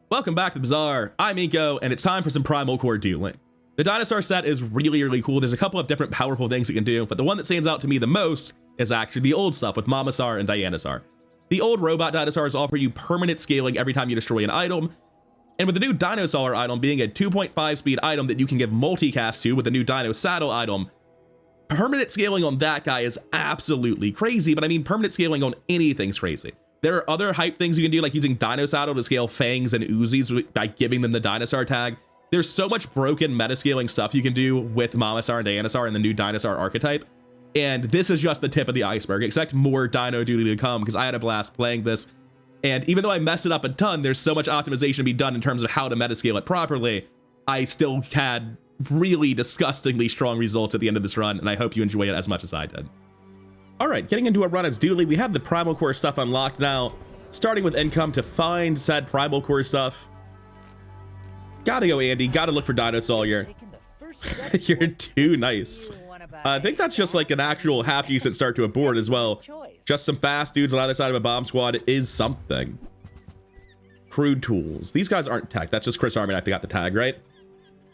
Welcome back to the Bazaar. I'm Inko, and it's time for some Primal Core dueling. The Dinosaur set is really cool. There's a couple of different powerful things you can do, but the one that stands out to me the most is actually the old stuff with Bazaar and Dinosaur. The old robot dinosaurs offer you permanent scaling every time you destroy an item, and with the new Dinosaur item being a 2.5 speed item that you can give multicast to with the new Dino Saddle item, permanent scaling on that guy is absolutely crazy, but I mean permanent scaling on anything's crazy. There are other hype things you can do, like using Dino Saddle to scale fangs and Uzis by giving them the Dinosaur tag. There's so much broken meta-scaling stuff you can do with Bazaar and Dinosaur and the new Dinosaur archetype. And this is just the tip of the iceberg. Expect more Dino duty to come, because I had a blast playing this. And even though I messed it up a ton, there's so much optimization to be done in terms of how to meta-scale it properly. I still had really disgustingly strong results at the end of this run, and I hope you enjoy it as much as I did. All right, getting into a run as dueling, we have the Primal Core stuff unlocked now, starting with income to find said Primal Core stuff. Gotta go, Andy. Gotta look for Dinosaur. You're too nice. I think that's just like an actual half decent start to a board as well. Just some fast dudes on either side of a bomb squad is something. Crude tools. These guys aren't tech. That's just Chris Army and I got the tag, right?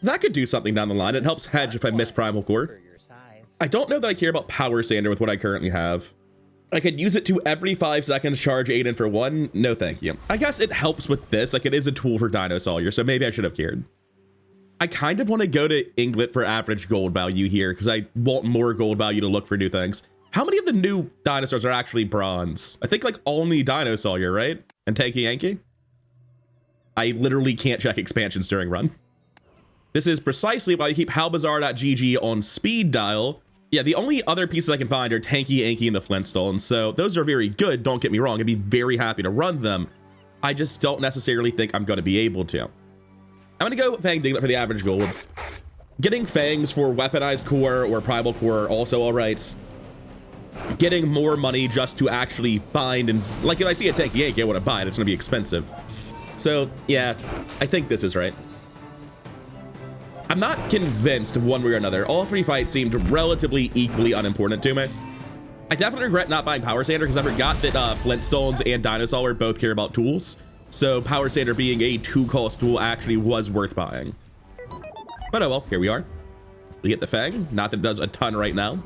That could do something down the line. It helps hedge if I miss Primal Core. I don't know that I care about Power Sander with what I currently have. I could use it to every 5 seconds charge Aiden for 1. No, thank you. I guess it helps with this. Like, it is a tool for Dinosaur, so maybe I should have cared. I kind of want to go to Inglet for average gold value here, because I want more gold value to look for new things. How many of the new dinosaurs are actually bronze? I think like only Dinosaur, right? And Tanky Yankee? I literally can't check expansions during run. This is precisely why I keep halbazaar.gg on speed dial. Yeah, the only other pieces I can find are Tanky Yankee and the Flintstones, so those are very good, don't get me wrong. I'd be very happy to run them. I just don't necessarily think I'm going to be able to. I'm going to go Fang Diglett for the average gold. Getting Fangs for weaponized core or primal core are also all right. Getting more money just to actually find, and like if I see a Tanky Yankee, I want to buy it. It's going to be expensive. So yeah, I think this is right. I'm not convinced one way or another. All 3 fights seemed relatively equally unimportant to me. I definitely regret not buying Power Sander because I forgot that Flintstones and Dinosaur both care about tools. So Power Sander being a 2-cost tool actually was worth buying. But oh well, here we are. We get the Fang. Not that it does a ton right now.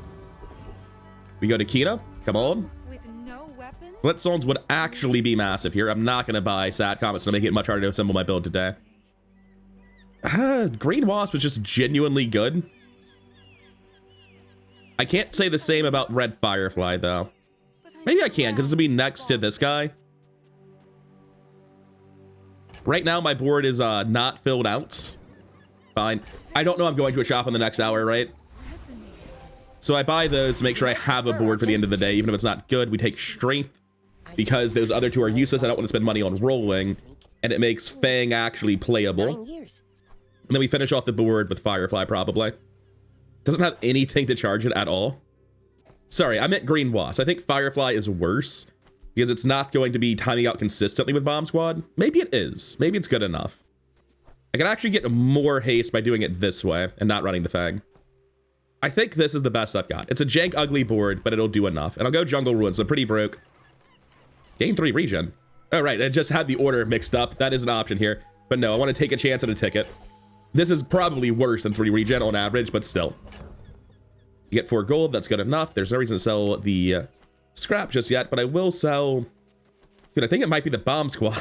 We go to Kina. Come on. With no weapons? Flintstones would actually be massive here. I'm not going to buy Satcom. It's going to make it much harder to assemble my build today. Green Wasp is just genuinely good. I can't say the same about Red Firefly, though. Maybe I can, because it'll be next to this guy. Right now, my board is not filled out. Fine. I don't know I'm going to a shop in the next hour, right? So I buy those to make sure I have a board for the end of the day. Even if it's not good, we take Strength, because those other 2 are useless. I don't want to spend money on rolling, and it makes Fang actually playable. And then we finish off the board with Firefly, probably. Doesn't have anything to charge it at all. Sorry, I meant Green Wasp. I think Firefly is worse because it's not going to be timing out consistently with Bomb Squad. Maybe it is. Maybe it's good enough. I can actually get more haste by doing it this way and not running the Fang. I think this is the best I've got. It's a jank, ugly board, but it'll do enough. And I'll go Jungle Ruins, so pretty broke. Gain 3 regen. Oh, right, I just had the order mixed up. That is an option here. But no, I want to take a chance at a ticket. This is probably worse than 3 regen on average, but still. You get 4 gold, that's good enough. There's no reason to sell the scrap just yet, but I will sell... Dude, I think it might be the Bomb Squad.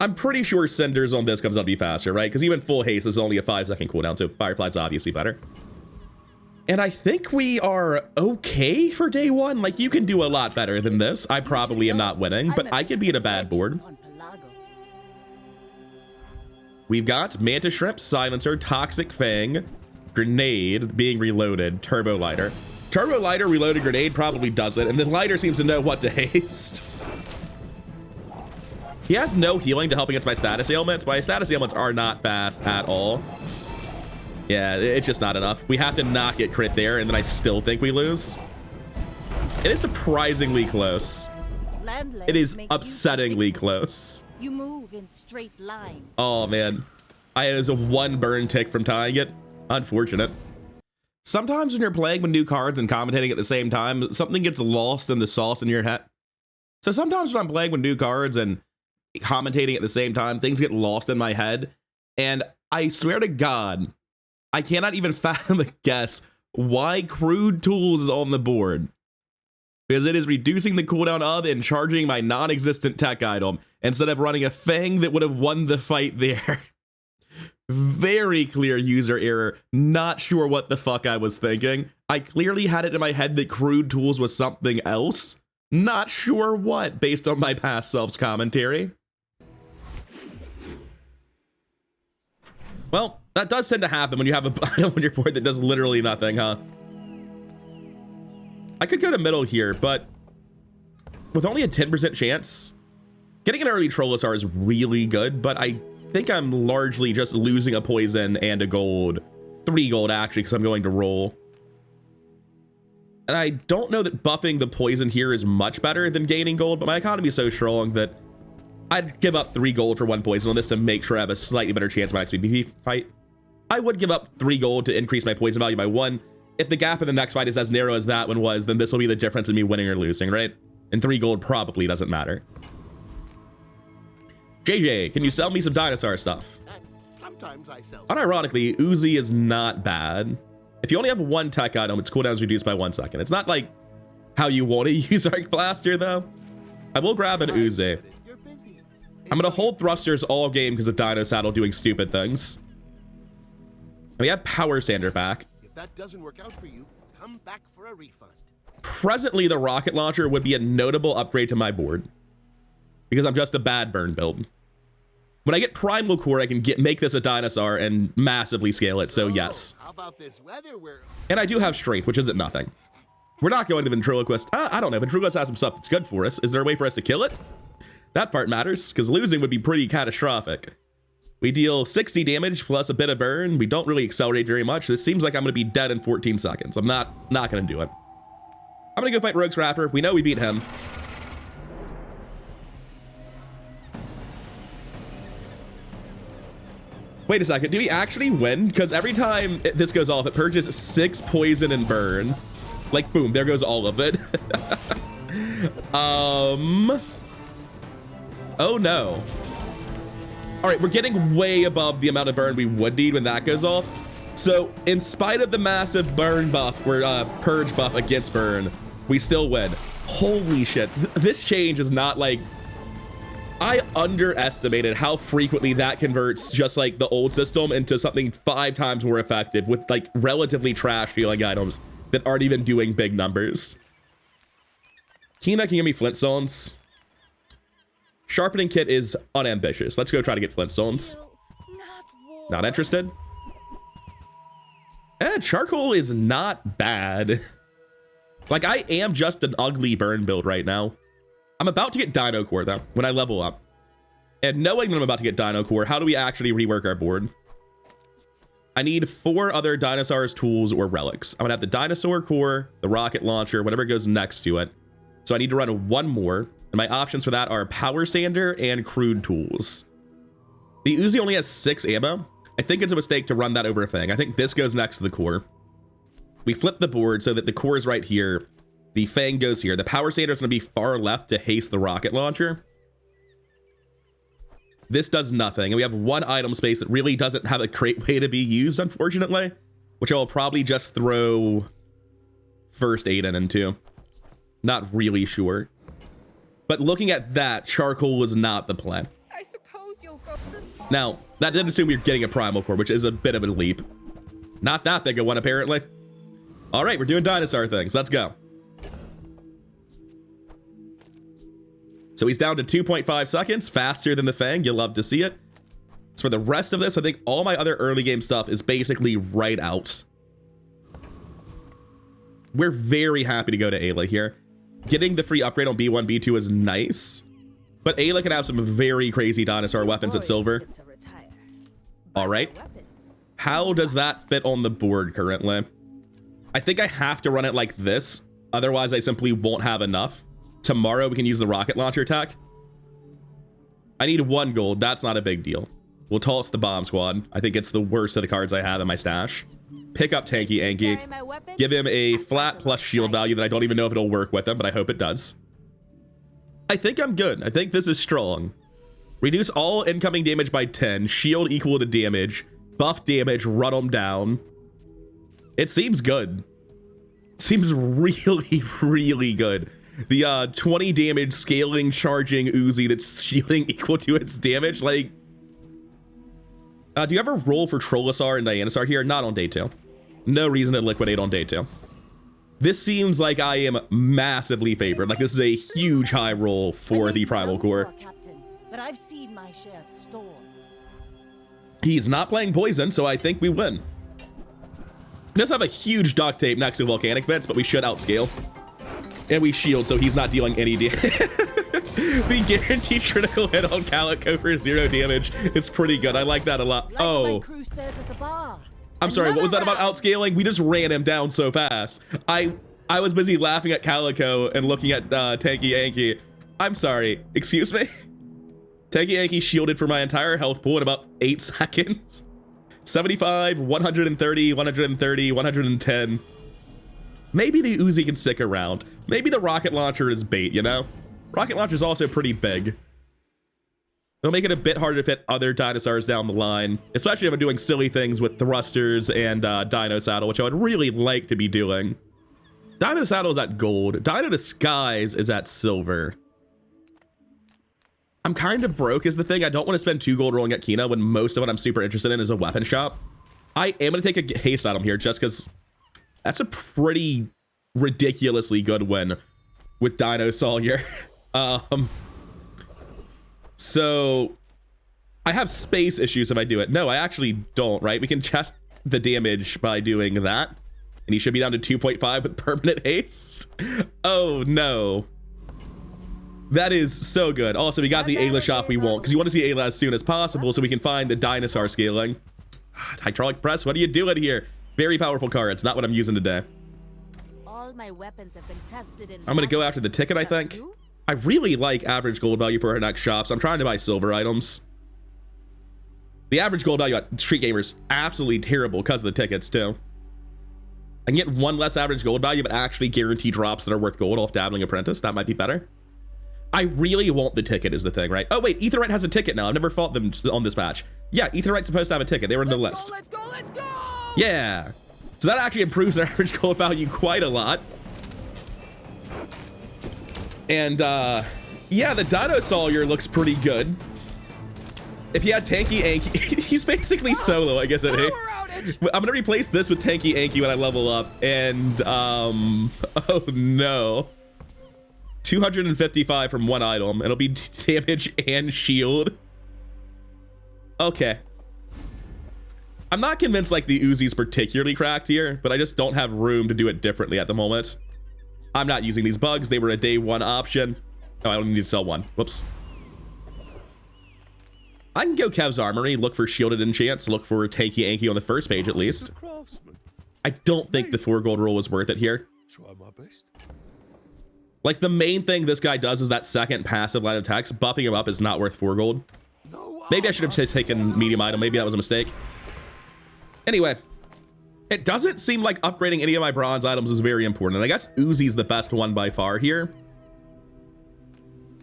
I'm pretty sure Cinders on this comes out to be faster, right? Because even full haste is only a 5-second cooldown, so Firefly's obviously better. And I think we are okay for day 1. Like, you can do a lot better than this. I probably am not winning, but I could beat a bad board. We've got Manta Shrimp, Silencer, Toxic Fang, Grenade being reloaded, Turbo Lighter. Turbo Lighter, Reloaded Grenade probably does it, and the Lighter seems to know what to haste. He has no healing to help against my status ailments. My status ailments are not fast at all. Yeah, it's just not enough. We have to not get crit there, and then I still think we lose. It is surprisingly close. It is upsettingly close. You move in straight line. Oh man, I was a 1 burn tick from tying it. Unfortunate. Sometimes when you're playing with new cards and commentating at the same time, something gets lost in the sauce in your head. So sometimes when I'm playing with new cards and commentating at the same time, things get lost in my head. And I swear to God, I cannot even fathom a guess why crude tools is on the board. Because it is reducing the cooldown of and charging my non-existent tech item instead of running a Fang that would have won the fight there. Very clear user error. Not sure what the fuck I was thinking. I clearly had it in my head that crude tools was something else. Not sure what, based on my past self's commentary. Well, that does tend to happen when you have a item on your board that does literally nothing, huh? I could go to middle here, but with only a 10% chance, getting an early Trollosaur is really good, but I think I'm largely just losing a poison and a gold. 3 gold, actually, because I'm going to roll. And I don't know that buffing the poison here is much better than gaining gold, but my economy is so strong that I'd give up 3 gold for 1 poison on this to make sure I have a slightly better chance of my next PvP fight. I would give up 3 gold to increase my poison value by 1. If the gap in the next fight is as narrow as that one was, then this will be the difference in me winning or losing, right? And 3 gold probably doesn't matter. JJ, can you sell me some dinosaur stuff? Sometimes I sell. Unironically, Uzi is not bad. If you only have 1 tech item, its cooldown is reduced by 1 second. It's not like how you want to use Arc Blaster, though. I will grab an Uzi. You're busy. I'm going to hold thrusters all game because of Dino Saddle doing stupid things. And we have Power Sander back. If that doesn't work out for you, come back for a refund. Presently, the rocket launcher would be a notable upgrade to my board because I'm just a bad burn build. When I get Primal Core, I can make this a Dinosaur and massively scale it, so yes. How about this weather? And I do have Strength, which isn't nothing. We're not going to Ventriloquist. I don't know. Ventriloquist has some stuff that's good for us. Is there a way for us to kill it? That part matters, because losing would be pretty catastrophic. We deal 60 damage plus a bit of burn. We don't really accelerate very much. This seems like I'm going to be dead in 14 seconds. I'm not going to do it. I'm going to go fight Rogue's Raptor. We know we beat him. Wait a second, do we actually win? Because every time this goes off, it purges 6 poison and burn. Like, boom, there goes all of it. Oh no. All right, we're getting way above the amount of burn we would need when that goes off. So, in spite of the massive burn buff, or purge buff against burn, we still win. Holy shit, this change is not like... I underestimated how frequently that converts just like the old system into something 5 times more effective with like relatively trash healing items that aren't even doing big numbers. Kina can give me Flintstones. Sharpening Kit is unambitious. Let's go try to get Flintstones. Not interested. Charcoal is not bad. Like, I am just an ugly burn build right now. I'm about to get Dino Core, though, when I level up. And knowing that I'm about to get Dino Core, how do we actually rework our board? I need 4 other Dinosaur's tools or relics. I'm going to have the Dinosaur Core, the Rocket Launcher, whatever goes next to it. So I need to run 1 more. And my options for that are Power Sander and Crude Tools. The Uzi only has 6 ammo. I think it's a mistake to run that over a Fang. I think this goes next to the Core. We flip the board so that the Core is right here. The Fang goes here. The Power Sander is going to be far left to haste the Rocket Launcher. This does nothing. And we have 1 item space that really doesn't have a great way to be used, unfortunately. Which I will probably just throw First Aid into. Not really sure. But looking at that, Charcoal was not the plan. I suppose you'll go. Now, that didn't assume you're getting a Primal Core, which is a bit of a leap. Not that big a one, apparently. All right, we're doing dinosaur things. Let's go. So he's down to 2.5 seconds, faster than the Fang. You'll love to see it. So for the rest of this, I think all my other early game stuff is basically right out. We're very happy to go to Ayla here. Getting the free upgrade on B1, B2 is nice. But Ayla can have some very crazy dinosaur weapons at silver. All right. How does that fit on the board currently? I think I have to run it like this. Otherwise, I simply won't have enough. Tomorrow we can use the rocket launcher attack. I need 1 gold. That's not a big deal. We'll toss the bomb squad. I think it's the worst of the cards I have in my stash. Pick up Tanky Anky. Give him a flat plus shield value that I don't even know if it'll work with him, but I hope it does. I think I'm good. I think this is strong. Reduce all incoming damage by 10. Shield equal to damage. Buff damage, run them down. It seems good. Seems really, really good. The 20 damage scaling charging Uzi that's shielding equal to its damage. Like, do you ever roll for Trollosaur and Dinosaur here? Not on day 2. No reason to liquidate on day 2. This seems like I am massively favored. Like, this is a huge high roll for the Primal Core. Captain, but I've seen my share of storms. He's not playing poison, so I think we win. He does have a huge duct tape next to volcanic vents, but we should outscale. And we shield, so he's not dealing any damage. The guaranteed critical hit on Calico for 0 damage is pretty good. I like that a lot. Like Oh, my crew says at the bar. I'm sorry, what was that about Another outscaling? We just ran him down so fast. I was busy laughing at Calico and looking at Tanky Yankee. I'm sorry, excuse me? Tanky Yankee shielded for my entire health pool in about 8 seconds. 75, 130, 130, 110. Maybe the Uzi can stick around. Maybe the rocket launcher is bait, you know? Rocket launcher is also pretty big. It'll make it a bit harder to fit other dinosaurs down the line, especially if I'm doing silly things with thrusters and Dino Saddle, which I would really like to be doing. Dino Saddle is at gold. Dino Disguise is at silver. I'm kind of broke is the thing. I don't want to spend 2 gold rolling at Kina when most of what I'm super interested in is a weapon shop. I am going to take a haste item here just because that's a pretty ridiculously good win with Dinosaur. So I have space issues if I do it. No, I actually don't, right? We can chest the damage by doing that. And he should be down to 2.5 with permanent haste. Oh no. That is so good. Also, we got the Ayla shop we want because you want to see Ayla as soon as possible so we can find the Dinosaur scaling. Hydraulic press, what are you doing here? Very powerful card. It's not what I'm using today. All my weapons have been tested in I'm going to go after the ticket, I think. I really like average gold value for our next shops. I'm trying to buy silver items. The average gold value at Street Gamers, absolutely terrible because of the tickets too. I can get 1 less average gold value, but actually guarantee drops that are worth gold off Dabbling Apprentice. That might be better. I really want the ticket is the thing, right? Oh wait, Aetheryte has a ticket now. I've never fought them on this patch. Yeah, Aetheryte's supposed to have a ticket. They were in the list. Let's go, let's go! Yeah. So that actually improves their average gold value quite a lot. And yeah, the Dinosaur looks pretty good. If you had Tanky Anky, he's basically solo, I guess. I'm gonna replace this with Tanky Anky when I level up. And oh no. 255 from 1 item. It'll be damage and shield. Okay. I'm not convinced like the Uzi's particularly cracked here, but I just don't have room to do it differently at the moment. I'm not using these bugs. They were a day 1 option. Oh, I only need to sell 1. Whoops. I can go Kev's Armory, look for shielded enchants, look for Tanky Anky on the first page at least. I don't think the 4 gold roll was worth it here. Try my best. Like the main thing this guy does is that second passive line of text. Buffing him up is not worth 4 gold. Maybe I should have taken medium item. Maybe that was a mistake. Anyway, it doesn't seem like upgrading any of my bronze items is very important. I guess Uzi's the best one by far here.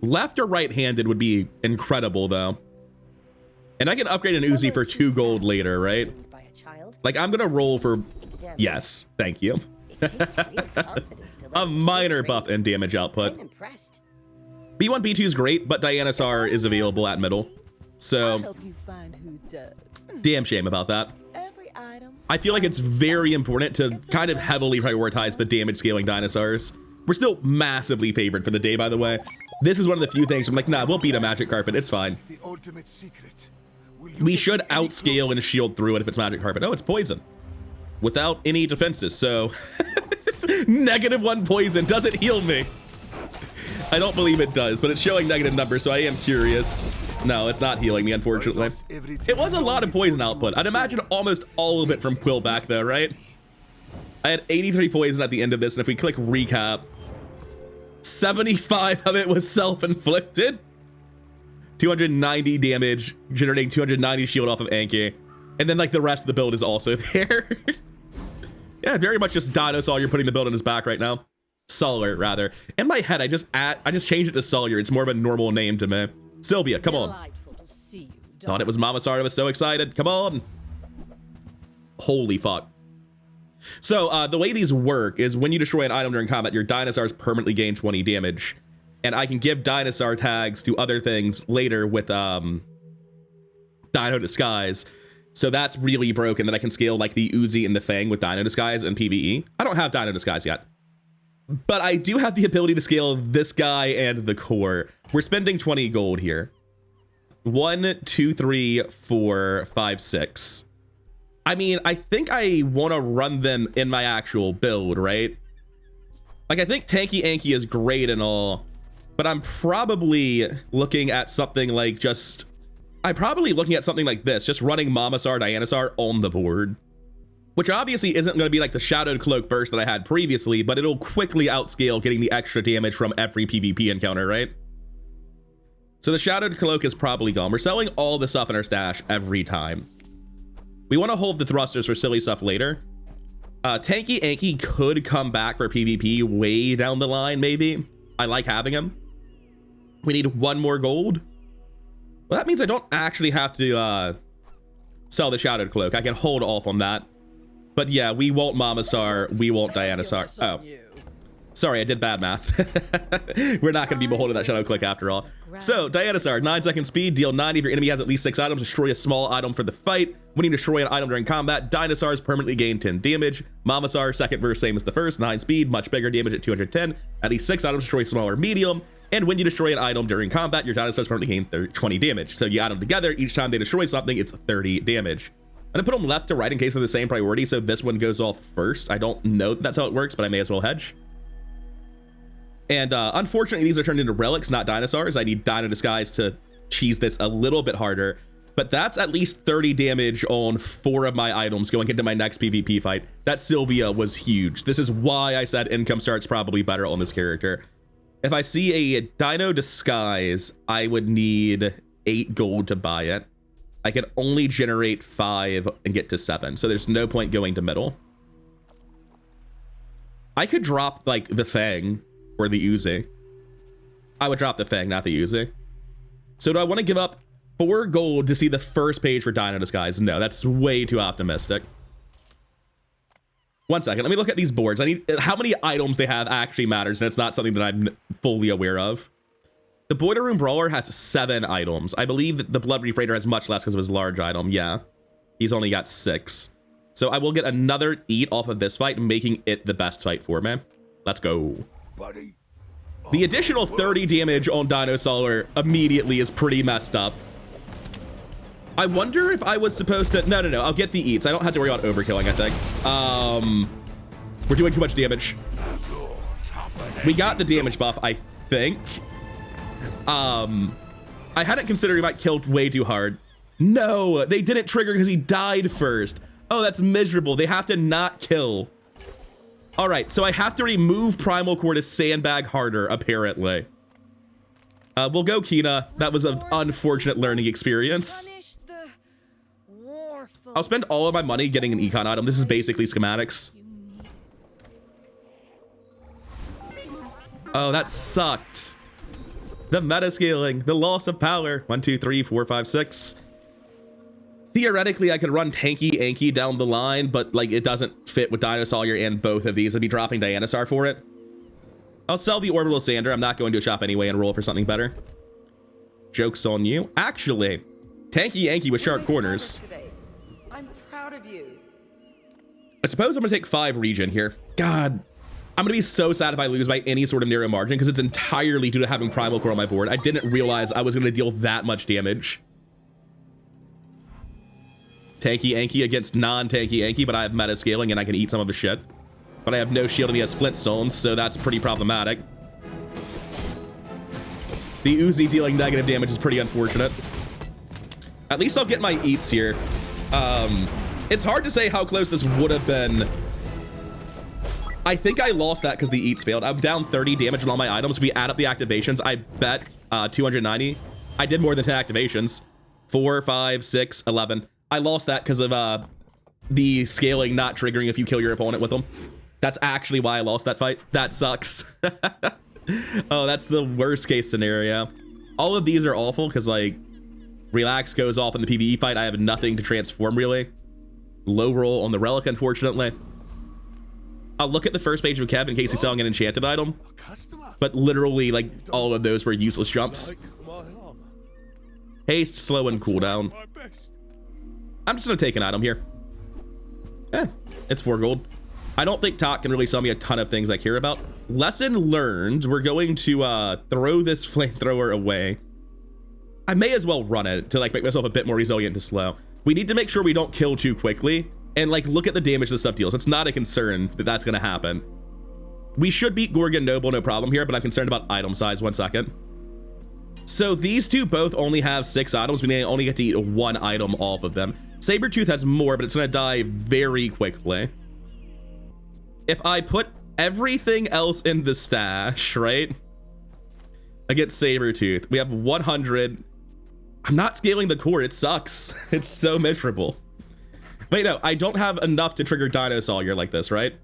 Left or right-handed would be incredible though. And I can upgrade an Uzi for 2 gold later, right? Like I'm gonna roll for, yes, thank you. A minor buff and damage output. B1, B2 is great, but Dinosaur is available at middle. So, damn shame about that. I feel like it's very important to kind of heavily prioritize the damage scaling dinosaurs. We're still massively favored for the day, by the way. This is one of the few things I'm like, nah, we'll beat a magic carpet. It's fine. We should outscale and shield through it if it's magic carpet. Oh, it's poison. Without any defenses, so -1 poison doesn't heal me. I don't believe it does, but it's showing negative numbers, so I am curious. No, it's not healing me, unfortunately. It was a lot of poison output. I'd imagine almost all of it from Quill back though, right? I had 83 poison at the end of this, and if we click recap, 75 of it was self-inflicted. 290 damage, generating 290 shield off of Anki. And then like the rest of the build is also there. Yeah, very much just Dinosaur. You're putting the build on his back right now. Solar, rather. In my head, I just changed it to Sawyer. It's more of a normal name to me. Sylvia, come on. Thought it was Mamasar. I was so excited. Come on. Holy fuck. So the way these work is when you destroy an item during combat, your dinosaurs permanently gain 20 damage. And I can give dinosaur tags to other things later with Dino Disguise. So that's really broken that I can scale like the Uzi and the Fang with Dino Disguise and PvE. I don't have Dino Disguise yet. But I do have the ability to scale this guy and the core. We're spending 20 gold here. 1, 2, 3, 4, 5, 6. I mean, I think I want to run them in my actual build, right? Like, I think Tanky Anky is great and all, but I'm probably looking at something like I'm probably looking at something like this, just running Mamasar, Dinosaur on the board. Which obviously isn't going to be like the Shadowed Cloak burst that I had previously, but it'll quickly outscale getting the extra damage from every PvP encounter, right? So the Shadowed Cloak is probably gone. We're selling all the stuff in our stash every time. We want to hold the thrusters for silly stuff later. Tanky Anky could come back for PvP way down the line, maybe. I like having him. We need 1 more gold. Well, that means I don't actually have to sell the Shadowed Cloak. I can hold off on that. But yeah, we won't Mamasar, we won't Dinosaur. Oh, sorry, I did bad math. We're not going to be beholden to that Shadow Click after all. So, Dinosaur, 9-second speed, deal 90 if your enemy has at least 6 items, destroy a small item for the fight. When you destroy an item during combat, Dinosaurs permanently gain 10 damage. Mamasar, second verse, same as the first, 9 speed, much bigger damage at 210. At least 6 items, destroy small or medium. And when you destroy an item during combat, your Dinosaurs permanently gain 20 damage. So you add them together, each time they destroy something, it's 30 damage. I'm gonna put them left to right in case they're the same priority, so this one goes off first. I don't know that that's how it works, but I may as well hedge. And unfortunately, these are turned into relics, not dinosaurs. I need Dino Disguise to cheese this a little bit harder, but that's at least 30 damage on 4 of my items going into my next PvP fight. That Sylvia was huge. This is why I said income start's probably better on this character. If I see a Dino Disguise, I would need 8 gold to buy it. I can only generate 5 and get to 7, so there's no point going to middle. I could drop like the Fang or the Uzi. I would drop the Fang, not the Uzi. So do I want to give up 4 gold to see the first page for Dino Disguise? No, that's way too optimistic. 1 second, let me look at these boards. I need how many items they have actually matters, and it's not something that I'm fully aware of. The Boiler Room Brawler has 7 items. I believe that the Blood Reef Raider has much less because of his large item. Yeah, he's only got 6. So I will get another eat off of this fight, making it the best fight for me. Let's go. Buddy. The additional 30 damage on Dinosaur immediately is pretty messed up. I wonder if I was supposed to... No, I'll get the eats. I don't have to worry about overkilling, I think. We're doing too much damage. We got the damage buff, I think. I hadn't considered he might kill way too hard. No, they didn't trigger because he died first. Oh, that's miserable. They have to not kill. All right, so I have to remove Primal Core to sandbag harder, apparently. We'll go Kina. That was an unfortunate learning experience. I'll spend all of my money getting an econ item. This is basically schematics. Oh, that sucked. The meta scaling, the loss of power. 1, 2, 3, 4, 5, 6. Theoretically, I could run Tanky Anky down the line, but like it doesn't fit with Dinosaur and both of these. I'd be dropping Dinosaur for it. I'll sell the Orbital Sander. I'm not going to a shop anyway and roll for something better. Joke's on you. Actually, Tanky Anky with sharp corners. I'm proud of you. I suppose I'm gonna take 5 regen here. God, I'm gonna be so sad if I lose by any sort of narrow margin because it's entirely due to having Primal Core on my board. I didn't realize I was gonna deal that much damage. Tanky Anky against non-Tanky Anky, but I have meta scaling and I can eat some of his shit. But I have no shield and he has Flintstones, so that's pretty problematic. The Uzi dealing negative damage is pretty unfortunate. At least I'll get my eats here. It's hard to say how close this would have been. I think I lost that because the eats failed. I'm down 30 damage on all my items. If we add up the activations, I bet 290. I did more than 10 activations. 4, 5, 6, 11. I lost that because of the scaling not triggering if you kill your opponent with them. That's actually why I lost that fight. That sucks. Oh, that's the worst case scenario. All of these are awful because like Relax goes off in the PvE fight. I have nothing to transform, really. Low roll on the relic, unfortunately. I'll look at the first page of Kev in case he's selling an enchanted item. But literally, like, all of those were useless jumps. Haste, slow, and cooldown. I'm just gonna take an item here. It's 4 gold. I don't think Talk can really sell me a ton of things I care about. Lesson learned. We're going to throw this flamethrower away. I may as well run it to like make myself a bit more resilient to slow. We need to make sure we don't kill too quickly and like look at the damage this stuff deals. It's not a concern that that's gonna happen. We should beat Gorgon Noble, no problem here, but I'm concerned about item size. 1 second. So these two both only have 6 items. We only get to eat 1 item off of them. Sabretooth has more, but it's gonna die very quickly. If I put everything else in the stash, right? Against Sabretooth, we have 100. I'm not scaling the core. It sucks. It's so miserable. Wait, no, I don't have enough to trigger Dinosaur like this, right?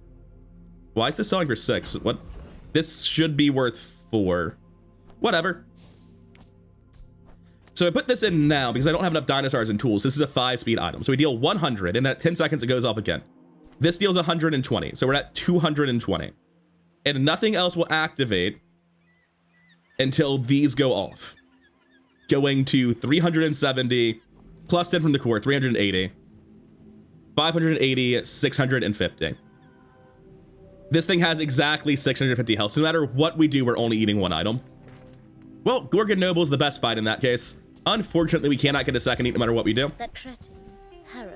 Why is this selling for 6? What? This should be worth 4. Whatever. So I put this in now because I don't have enough dinosaurs and tools. This is a 5-speed item. So we deal 100, and then at 10 seconds, it goes off again. This deals 120, so we're at 220. And nothing else will activate until these go off. Going to 370, plus 10 from the core, 380. 580, 650. This thing has exactly 650 health, so no matter what we do, we're only eating 1 item. Well, Gorgon Noble is the best fight in that case. Unfortunately, we cannot get a second eat no matter what we do. That pretty harrow.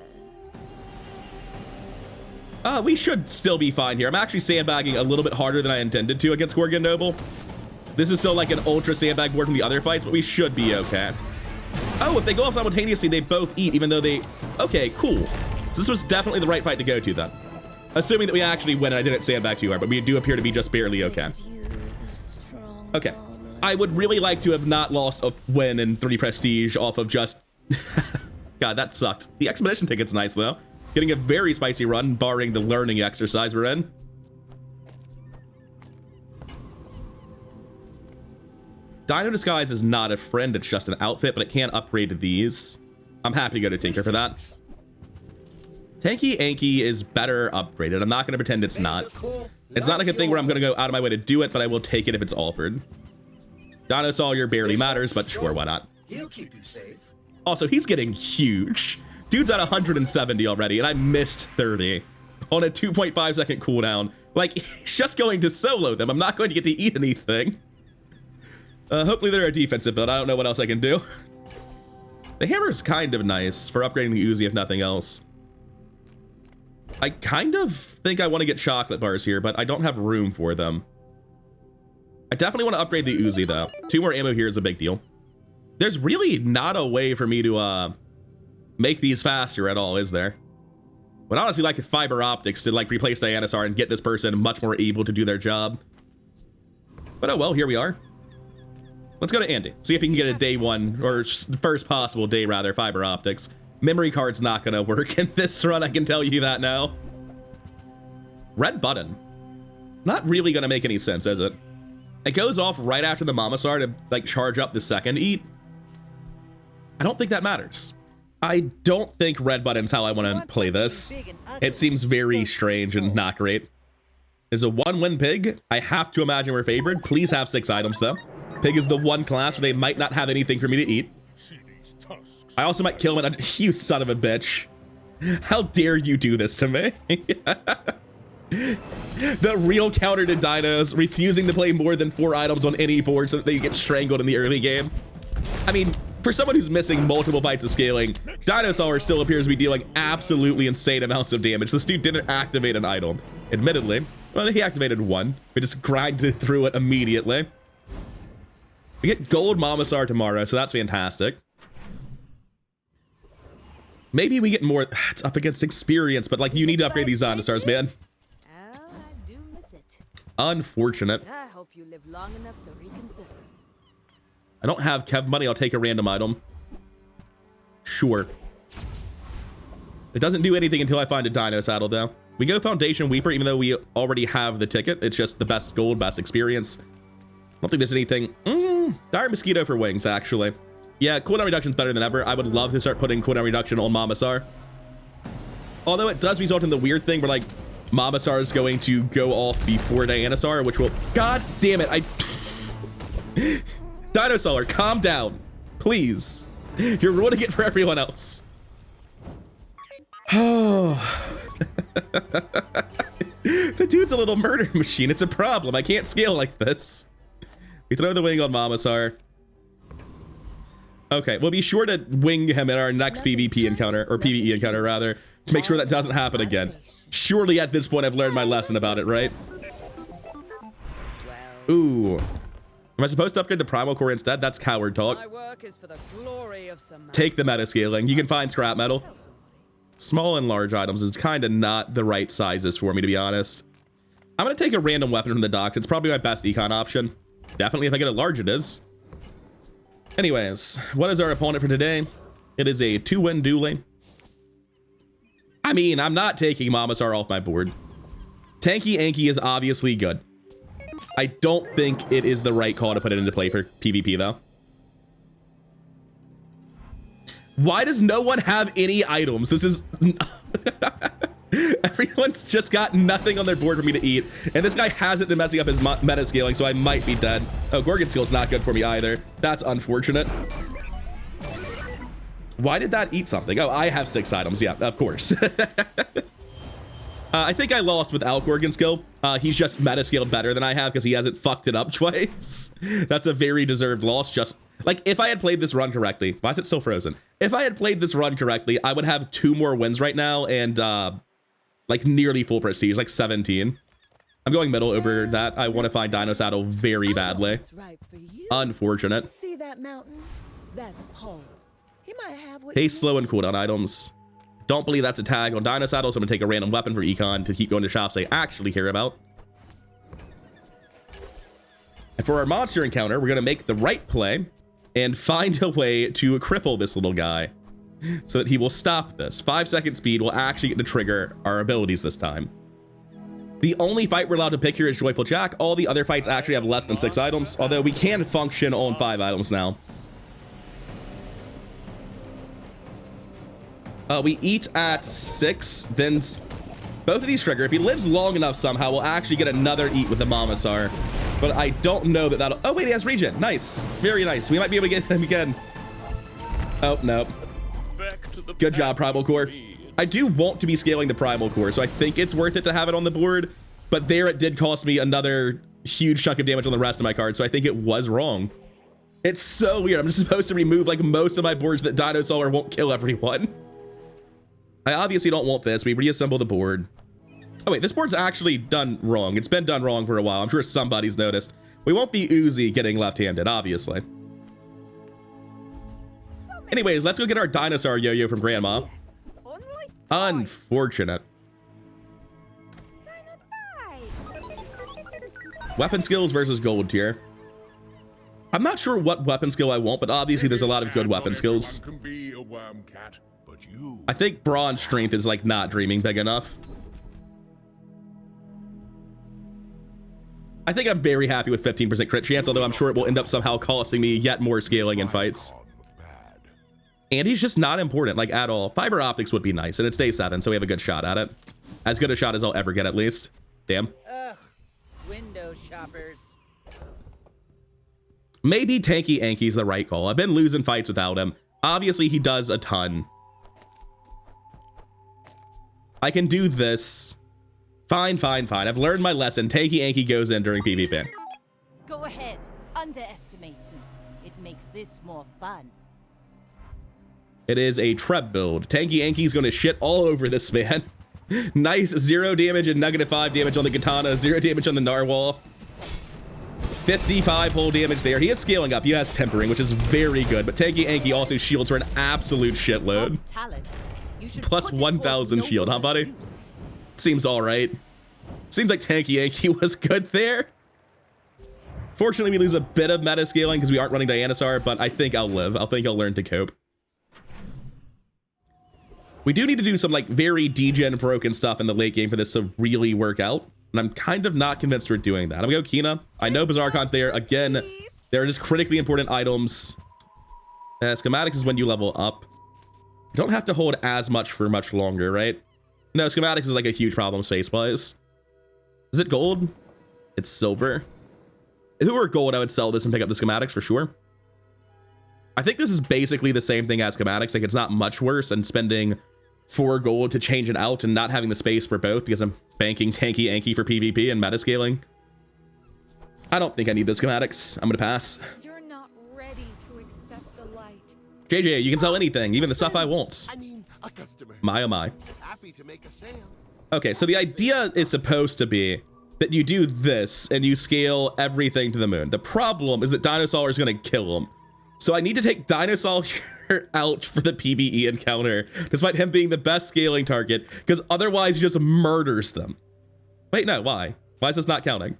We should still be fine here. I'm actually sandbagging a little bit harder than I intended to against Gorgon Noble. This is still like an ultra sandbag board from the other fights, but we should be okay. Oh, if they go off simultaneously, they both eat, even though they... Okay, cool. So this was definitely the right fight to go to then. Assuming that we actually win and I didn't sandbag too hard, but we do appear to be just barely okay. Okay. I would really like to have not lost a win in 3 prestige off of just... God, that sucked. The expedition ticket's nice, though. Getting a very spicy run, barring the learning exercise we're in. Dino Disguise is not a friend, it's just an outfit, but it can upgrade these. I'm happy to go to Tinker for that. Tanky Anky is better upgraded. I'm not going to pretend it's not. It's not like a thing where I'm going to go out of my way to do it, but I will take it if it's offered. Dinosaur barely matters, but sure, why not? He'll keep you safe. Also, he's getting huge. Dude's at 170 already, and I missed 30 on a 2.5 second cooldown. Like, he's just going to solo them. I'm not going to get to eat anything. Hopefully they're a defensive build. I don't know what else I can do. The hammer's kind of nice for upgrading the Uzi, if nothing else. I kind of think I want to get chocolate bars here, but I don't have room for them. I definitely want to upgrade the Uzi, though. 2 more ammo here is a big deal. There's really not a way for me to make these faster at all, is there? But honestly, like fiber optics to like replace Dinosaur and get this person much more able to do their job. But oh well, here we are. Let's go to Andy. See if he can get a day 1, or first possible day rather, fiber optics. Memory card's not gonna work in this run, I can tell you that now. Red button. Not really gonna make any sense, is it? It goes off right after the Mamasar to like charge up the second eat. I don't think that matters. I don't think red button's how I want to play this. It seems very strange and not great. Is a 1-win pig? I have to imagine we're favored. Please have 6 items though. Pig is the one class where they might not have anything for me to eat. I also might kill him. You son of a bitch. How dare you do this to me? The real counter to dinos, refusing to play more than 4 items on any board so that they get strangled in the early game. I mean, for someone who's missing multiple fights of scaling, Dinosaur still appears to be dealing absolutely insane amounts of damage. This dude didn't activate an item, admittedly. Well, he activated 1. We just grinded through it immediately. We get gold Mamasar tomorrow, so that's fantastic. Maybe we get more. It's up against experience, but like you need to upgrade these dinosaurs, man. Oh, I do miss it. Unfortunate. I hope you live long enough to reconsider. I don't have Kev money. I'll take a random item. Sure. It doesn't do anything until I find a dino saddle, though. We go Foundation Weeper, even though we already have the ticket. It's just the best gold, best experience. I don't think there's anything. Dire Mosquito for wings, actually. Yeah, cooldown reduction is better than ever. I would love to start putting cooldown reduction on Bazaar. Although it does result in the weird thing where like Bazaar is going to go off before Dinosaur, which will, god damn it, Dinosaur, calm down, please. You're ruining it for everyone else. Oh. The dude's a little murder machine. It's a problem. I can't scale like this. We throw the wing on Bazaar. Okay, we'll be sure to wing him in our next PvP encounter, or PvE encounter rather, to make sure that doesn't happen again. Surely at this point I've learned my lesson about it, right? Ooh. Am I supposed to upgrade the primal core instead? That's coward talk. My work is for the glory of some Take the meta scaling. You can find scrap metal. Small and large items is kind of not the right sizes for me, to be honest. I'm going to take a random weapon from the docks. It's probably my best econ option. Definitely if I get it large, it is. Anyways, what is our opponent for today? It is a 2-win dueling. I mean, I'm not taking Bazaar off my board. Tanky Anky is obviously good. I don't think it is the right call to put it into play for PvP, though. Why does no one have any items? This is... Everyone's just got nothing on their board for me to eat. And this guy hasn't been messing up his meta scaling, so I might be dead. Oh, Gorgon Seal's not good for me either. That's unfortunate. Why did that eat something? Oh, I have 6 items. Yeah, of course. I think I lost without Gorgon Skill. He's just meta scaled better than I have because he hasn't fucked it up twice. That's a very deserved loss. Just like if I had played this run correctly. Why is it still frozen? If I had played this run correctly, I would have 2 more wins right now and like nearly full prestige, like 17. I'm going middle over that. I want to find Dinosaur very badly. right for you. Unfortunate. See that mountain? That's Paul. He might have what Hey, slow and cooldown items. Don't believe that's a tag on Dinosaur, so I'm gonna take a random weapon for econ to keep going to shops I actually care about. And for our monster encounter, we're gonna make the right play and find a way to cripple this little guy so that he will stop this. 5-second speed will actually get to trigger our abilities this time. The only fight we're allowed to pick here is Joyful Jack. All the other fights actually have less than 6 items, although we can function on 5 items now. We eat at 6, then both of these trigger. If he lives long enough somehow, we'll actually get another eat with the Bazaar. But I don't know that that'll... Oh, wait, he has regen. Nice. Very nice. We might be able to get him again. Oh, no. Good job, Primal Core. I do want to be scaling the Primal Core, so I think it's worth it to have it on the board. But there it did cost me another huge chunk of damage on the rest of my cards, so I think it was wrong. It's so weird. I'm just supposed to remove, like, most of my boards that Dinosaur won't kill everyone. I obviously don't want this. We reassemble the board. Oh, wait, this board's actually done wrong. It's been done wrong for a while. I'm sure somebody's noticed. We want the Uzi getting left-handed, obviously. Anyways, let's go get our Dinosaur yo-yo from Grandma. Unfortunate. Weapon skills versus gold tier. I'm not sure what weapon skill I want, but obviously there's a lot of good weapon skills. I think bronze strength is like not dreaming big enough. I think I'm very happy with 15% crit chance, although I'm sure it will end up somehow costing me yet more scaling in fights. And he's just not important, like, at all. Fiber optics would be nice, and it's day 7, so we have a good shot at it. As good a shot as I'll ever get, at least. Damn. Ugh, window shoppers. Maybe Tanky Anky's the right call. I've been losing fights without him. Obviously, he does a ton. I can do this. Fine, fine, fine. I've learned my lesson. Tanky Anky goes in during PvP. Go ahead. Underestimate me. It makes this more fun. It is a Treb build. Tanky Anky's going to shit all over this man. Nice 0 damage and -5 damage on the Katana, 0 damage on the Narwhal. 55 whole damage there. He is scaling up. He has tempering, which is very good. But Tanky Anky also shields for an absolute shitload. Plus 1,000 shield, huh, buddy? Seems all right. Seems like Tanky Anky was good there. Fortunately, we lose a bit of meta scaling because we aren't running Dinosaur, but I think I'll live. I think I'll learn to cope. We do need to do some like very degen broken stuff in the late game for this to really work out. And I'm kind of not convinced we're doing that. I'm gonna go Kina. I know Bazaar Khan's there. Again, there are just critically important items Schematics is when you level up. You don't have to hold as much for much longer, right? No, schematics is like a huge problem space-wise. Is it gold? It's silver. If it were gold, I would sell this and pick up the schematics for sure. I think this is basically the same thing as schematics. Like, it's not much worse than spending 4 gold to change it out and not having the space for both because I'm banking tanky Anki for PvP and meta scaling. I don't think I need the schematics. I'm gonna pass. You're not ready to accept the light. JJ, you can sell anything, even the stuff I won't. I mean, a customer. My oh my. Happy to make a sale. Okay, so the idea is supposed to be that you do this and you scale everything to the moon. The problem is that Dinosaur is going to kill him. So I need to take Dinosaur out for the PvE encounter, despite him being the best scaling target, because otherwise he just murders them. Wait, no, why? Why is this not counting?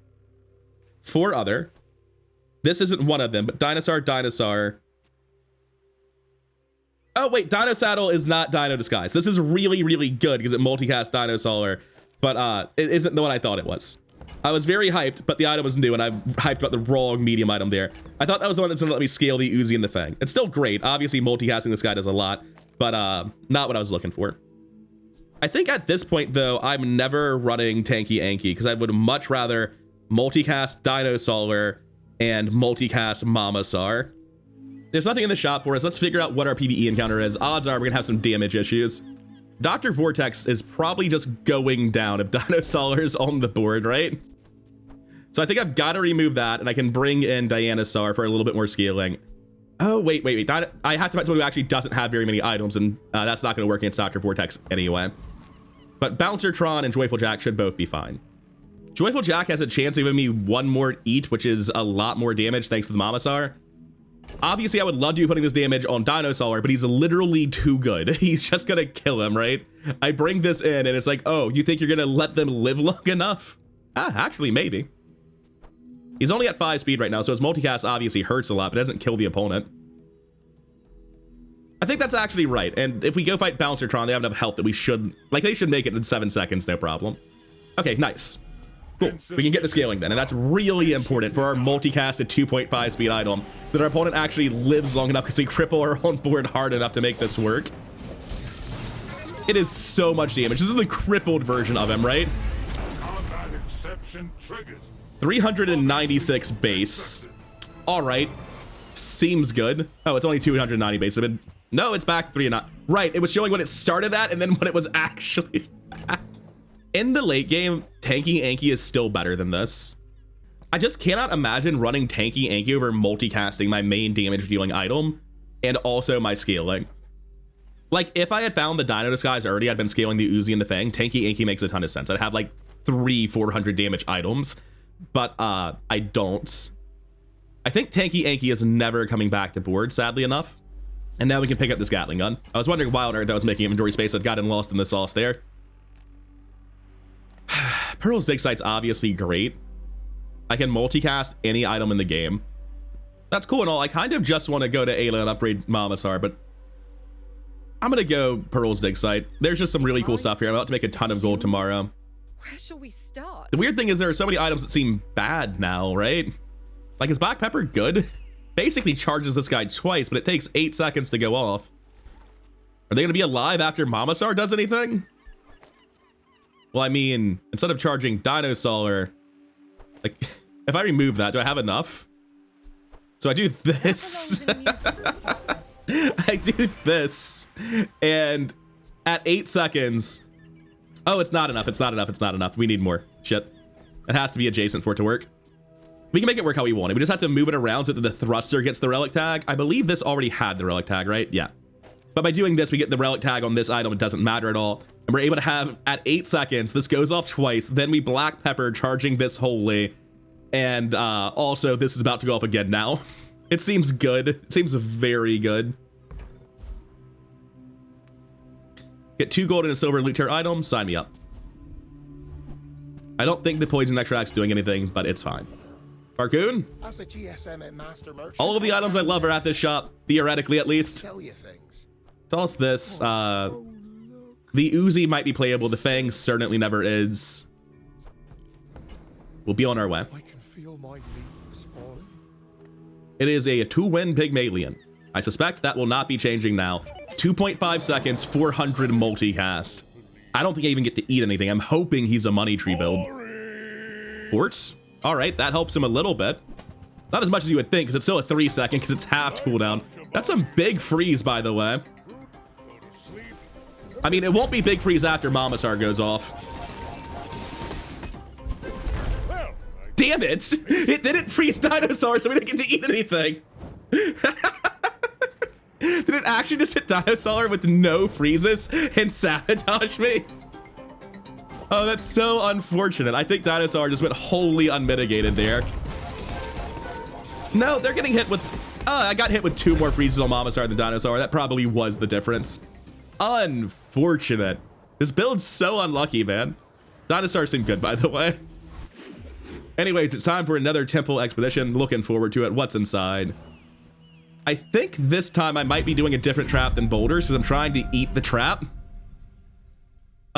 4 other. This isn't one of them, but Dinosaur. Oh, wait, Dino Saddle is not Dino Disguise. This is really, really good because it multicast Dinosaur, but it isn't the one I thought it was. I was very hyped, but the item was new, and I hyped about the wrong medium item there. I thought that was the one that's gonna let me scale the Uzi and the Fang. It's still great. Obviously, multicasting this guy does a lot, but not what I was looking for. I think at this point, though, I'm never running Tanky Anki because I would much rather multicast Dinosaur and multicast Mamasar. There's nothing in the shop for us. Let's figure out what our PvE encounter is. Odds are we're gonna have some damage issues. Dr. Vortex is probably just going down if Dinosaur is on the board, right? So I think I've got to remove that, and I can bring in Dinosaur for a little bit more scaling. Oh, wait. I have to find someone who actually doesn't have very many items, and that's not going to work against Dr. Vortex anyway. But Bouncer Tron and Joyful Jack should both be fine. Joyful Jack has a chance of giving me 1 more eat, which is a lot more damage thanks to the Mamasar. Obviously, I would love to be putting this damage on Dinosaur, but he's literally too good. He's just gonna kill him, right? I bring this in, and it's like, oh, you think you're gonna let them live long enough? Actually, maybe. He's only at 5 speed right now, so his multicast obviously hurts a lot, but doesn't kill the opponent. I think that's actually right, and if we go fight Bouncer Tron, they have enough health that we should, like, they should make it in 7 seconds, no problem. Okay, nice. Cool, we can get to scaling then, and that's really important for our multicasted 2.5 speed item, that our opponent actually lives long enough because we cripple our own board hard enough to make this work. It is so much damage. This is the crippled version of him, right? Combat exception triggered. 396 base. All right, seems good. Oh, it's only 290 base. No, it's back 309. Right, it was showing what it started at and then what it was actually at. In the late game, Tanky Anki is still better than this. I just cannot imagine running Tanky Anki over multicasting my main damage dealing item and also my scaling. Like, if I had found the Dino Disguise early, I'd been scaling the Uzi and the Fang. Tanky Anki makes a ton of sense. I'd have like 400 damage items, but I don't. I think Tanky Anki is never coming back to board, sadly enough. And now we can pick up this Gatling gun. I was wondering why on earth that was making inventory space. I'd gotten lost in the sauce there. Pearl's Dig Site's obviously great. I can multicast any item in the game. That's cool and all. I kind of just want to go to Ayla and upgrade Mamasar, but I'm gonna go Pearl's Dig Site. There's just some really cool stuff here. I'm about to make a ton of gold tomorrow. Where shall we start? The weird thing is there are so many items that seem bad now, right? Like, is Black Pepper good? Basically charges this guy twice, but it takes 8 seconds to go off. Are they gonna be alive after Mamasar does anything? Well, I mean, instead of charging Dinosaur, like, if I remove that, do I have enough? So I do this. I do this, and at 8 seconds, oh, it's not enough. It's not enough. It's not enough. We need more. Shit. It has to be adjacent for it to work. We can make it work how we want it. We just have to move it around so that the thruster gets the relic tag. I believe this already had the relic tag, right? Yeah. But by doing this, we get the relic tag on this item. It doesn't matter at all. And we're able to have, at 8 seconds, this goes off twice. Then we Black Pepper charging this wholly. And also, this is about to go off again now. It seems good. It seems very good. Get 2 gold and a silver loot tier item. Sign me up. I don't think the poison extract's doing anything, but it's fine. Barcoon? As a GSM and master merchant, All of the items I love are at this shop, theoretically at least. tell you things. Toss this. The Uzi might be playable. The Fang certainly never is. We'll be on our way. I can feel my leaves falling. It is a 2-win Pygmalion. I suspect that will not be changing now. 2.5 seconds, 400 multicast. I don't think I even get to eat anything. I'm hoping he's a money tree build. Forts? All right, that helps him a little bit. Not as much as you would think, because it's still a 3 second, because it's half cooldown. That's some big freeze, by the way. I mean, it won't be big freeze after Mamasar goes off. Damn it! It didn't freeze Dinosaur, so we didn't get to eat anything. Did it actually just hit Dinosaur with no freezes and sabotage me? Oh, that's so unfortunate. I think Dinosaur just went wholly unmitigated there. No, they're getting hit with... I got hit with 2 more freezes on Mamasar than Dinosaur. That probably was the difference. Unfortunate. This build's so unlucky, man. Dinosaur seemed good, by the way. Anyways, it's time for another temple expedition. Looking forward to it. What's inside? I think this time I might be doing a different trap than boulders, because I'm trying to eat the trap.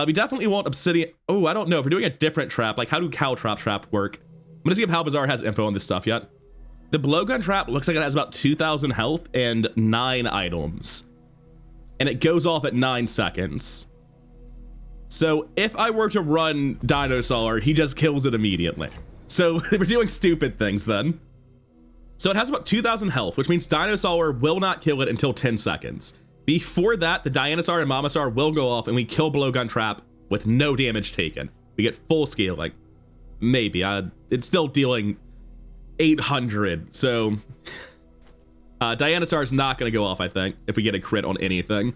We definitely want obsidian. Oh, I don't know. If we're doing a different trap, like how do cow trap work? I'm gonna see if how Bazaar has info on this stuff yet. The blowgun trap looks like it has about 2,000 health and 9 items. And it goes off at 9 seconds. So if I were to run Dinosaur, he just kills it immediately. So we're doing stupid things then. So it has about 2,000 health, which means Dinosaur will not kill it until 10 seconds. Before that, the Dinosaur and Mamasar will go off and we kill Blowgun Trap with no damage taken. We get full scaling. Maybe. It's still dealing 800. So Dinosaur is not going to go off, I think, if we get a crit on anything.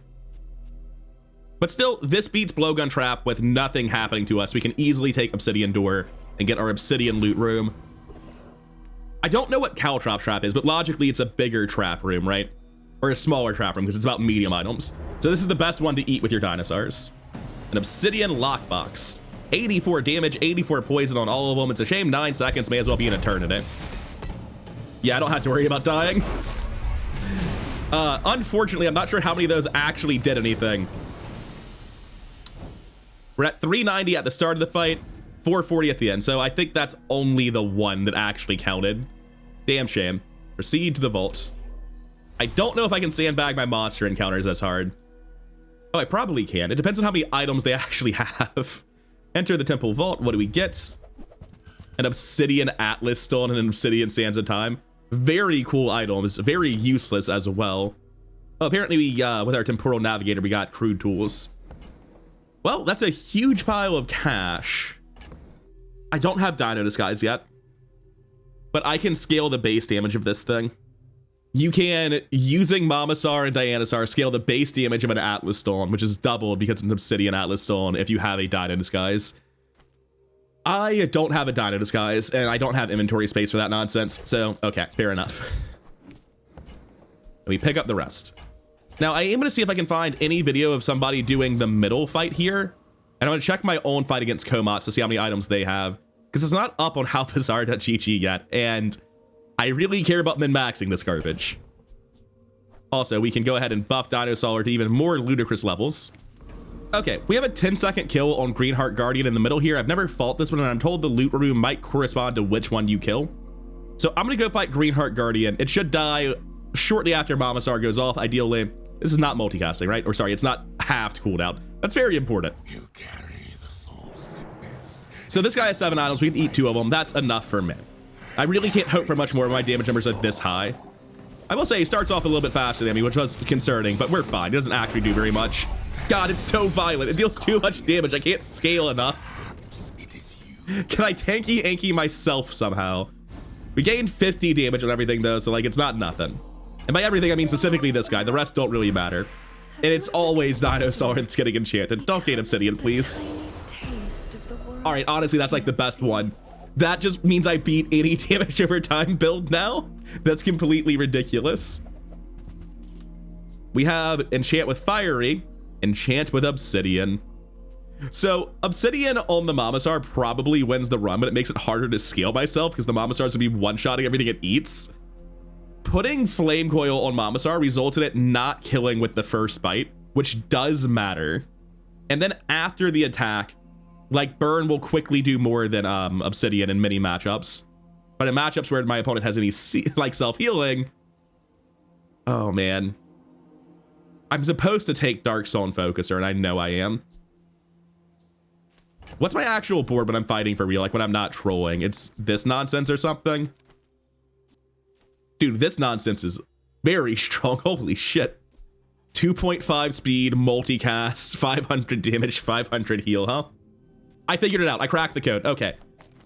But still, this beats Blowgun Trap with nothing happening to us. We can easily take Obsidian Door and get our Obsidian loot room. I don't know what Caltrop Trap is, but logically it's a bigger trap room, right? Or a smaller trap room, because it's about medium items. So this is the best one to eat with your dinosaurs. An Obsidian Lockbox. 84 damage, 84 poison on all of them. It's a shame 9 seconds may as well be an eternity. Yeah, I don't have to worry about dying. Unfortunately, I'm not sure how many of those actually did anything. We're at 390 at the start of the fight. 440 at the end, so I think that's only the one that actually counted. Damn shame. Proceed to the vault. I don't know if I can sandbag my monster encounters as hard. Oh, I probably can. It depends on how many items they actually have. Enter the temple vault. What do we get? An Obsidian Atlas Stone and an Obsidian Sands of Time. Very cool items. Very useless as well. Oh, apparently we, with our temporal navigator, we got crude tools. Well, that's a huge pile of cash. I don't have Dino Disguise yet, but I can scale the base damage of this thing. You can, using Mamasar and Dinosaur, scale the base damage of an Atlas Stone, which is doubled because it's an Obsidian Atlas Stone if you have a Dino Disguise. I don't have a Dino Disguise, and I don't have inventory space for that nonsense, so okay, fair enough. Let me pick up the rest. Now, I am going to see if I can find any video of somebody doing the middle fight here. And I'm going to check my own fight against Komats to see how many items they have, because it's not up on howbazaar.gg yet, and I really care about min-maxing this garbage. Also, we can go ahead and buff Dinosaur to even more ludicrous levels. Okay, we have a 10-second kill on Greenheart Guardian in the middle here. I've never fought this one, and I'm told the loot room might correspond to which one you kill. So I'm going to go fight Greenheart Guardian. It should die shortly after Mamasar goes off, ideally. This is not multicasting, right? Or sorry, it's not halved cooldown. That's very important. You carry the soul sickness. So this guy has 7 items. We can eat 2 of them. That's enough for me. I really can't hope for much more when my damage numbers are this high. I will say he starts off a little bit faster than me, which was concerning, but we're fine. He doesn't actually do very much. God, it's so violent. It deals too much damage. I can't scale enough. It is you. Can I tanky myself somehow? We gained 50 damage on everything though, so like it's not nothing. And by everything, I mean specifically this guy. The rest don't really matter. And it's always Dinosaur that's getting enchanted. Don't gain Obsidian, please. All right, honestly, that's like the best one. That just means I beat 80 damage over time build now. That's completely ridiculous. We have Enchant with Fiery, Enchant with Obsidian. So Obsidian on the Mamasar probably wins the run, but it makes it harder to scale myself because the Mamasar's gonna be one-shotting everything it eats. Putting Flame Coil on Mamasar results in it not killing with the first bite, which does matter. And then after the attack, like Burn will quickly do more than Obsidian in many matchups. But in matchups where my opponent has any like self-healing, Oh, man. I'm supposed to take Darkstone Focuser, and I know I am. What's my actual board when I'm fighting for real? Like when I'm not trolling? It's this nonsense or something? Dude, this nonsense is very strong. Holy shit. 2.5 speed, multicast, 500 damage, 500 heal, huh? I figured it out. I cracked the code. Okay.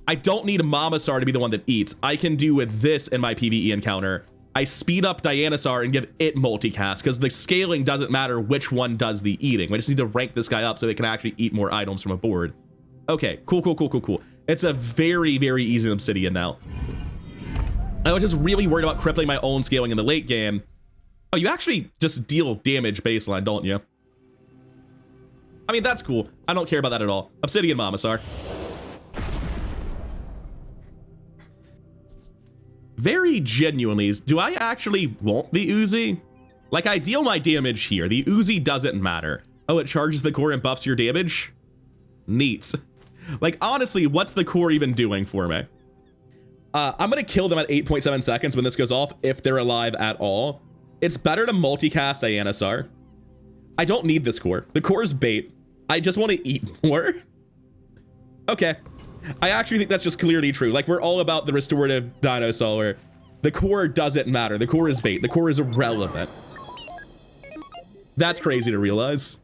I don't need Momosaur to be the one that eats. I can do with this in my PvE encounter. I speed up Dinosaur and give it multicast because the scaling doesn't matter which one does the eating. We just need to rank this guy up so they can actually eat more items from a board. Okay, cool. It's a very, very easy obsidian now. I was just really worried about crippling my own scaling in the late game. Oh, you actually just deal damage baseline, don't you? I mean, that's cool. I don't care about that at all. Obsidian Momosaur. Very genuinely, do I actually want the Uzi? Like, I deal my damage here. The Uzi doesn't matter. Oh, it charges the core and buffs your damage? Neat. Like, honestly, what's the core even doing for me? I'm gonna kill them at 8.7 seconds when this goes off, if they're alive at all. It's better to multicast Dinosaur. I don't need this core. The core is bait. I just want to eat more. Okay. I actually think that's just clearly true. Like, we're all about the restorative Dinosaur. The core doesn't matter. The core is bait. The core is irrelevant. That's crazy to realize.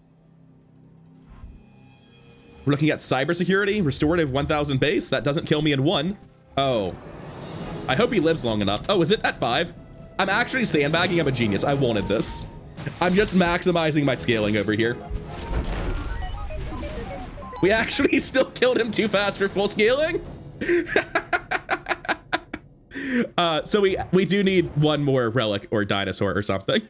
We're looking at cybersecurity, restorative 1000 base. That doesn't kill me in 1. Oh. I hope he lives long enough. Oh, is it at 5? I'm actually sandbagging. I'm a genius. I wanted this. I'm just maximizing my scaling over here. We actually still killed him too fast for full scaling. So we do need one more relic or dinosaur or something.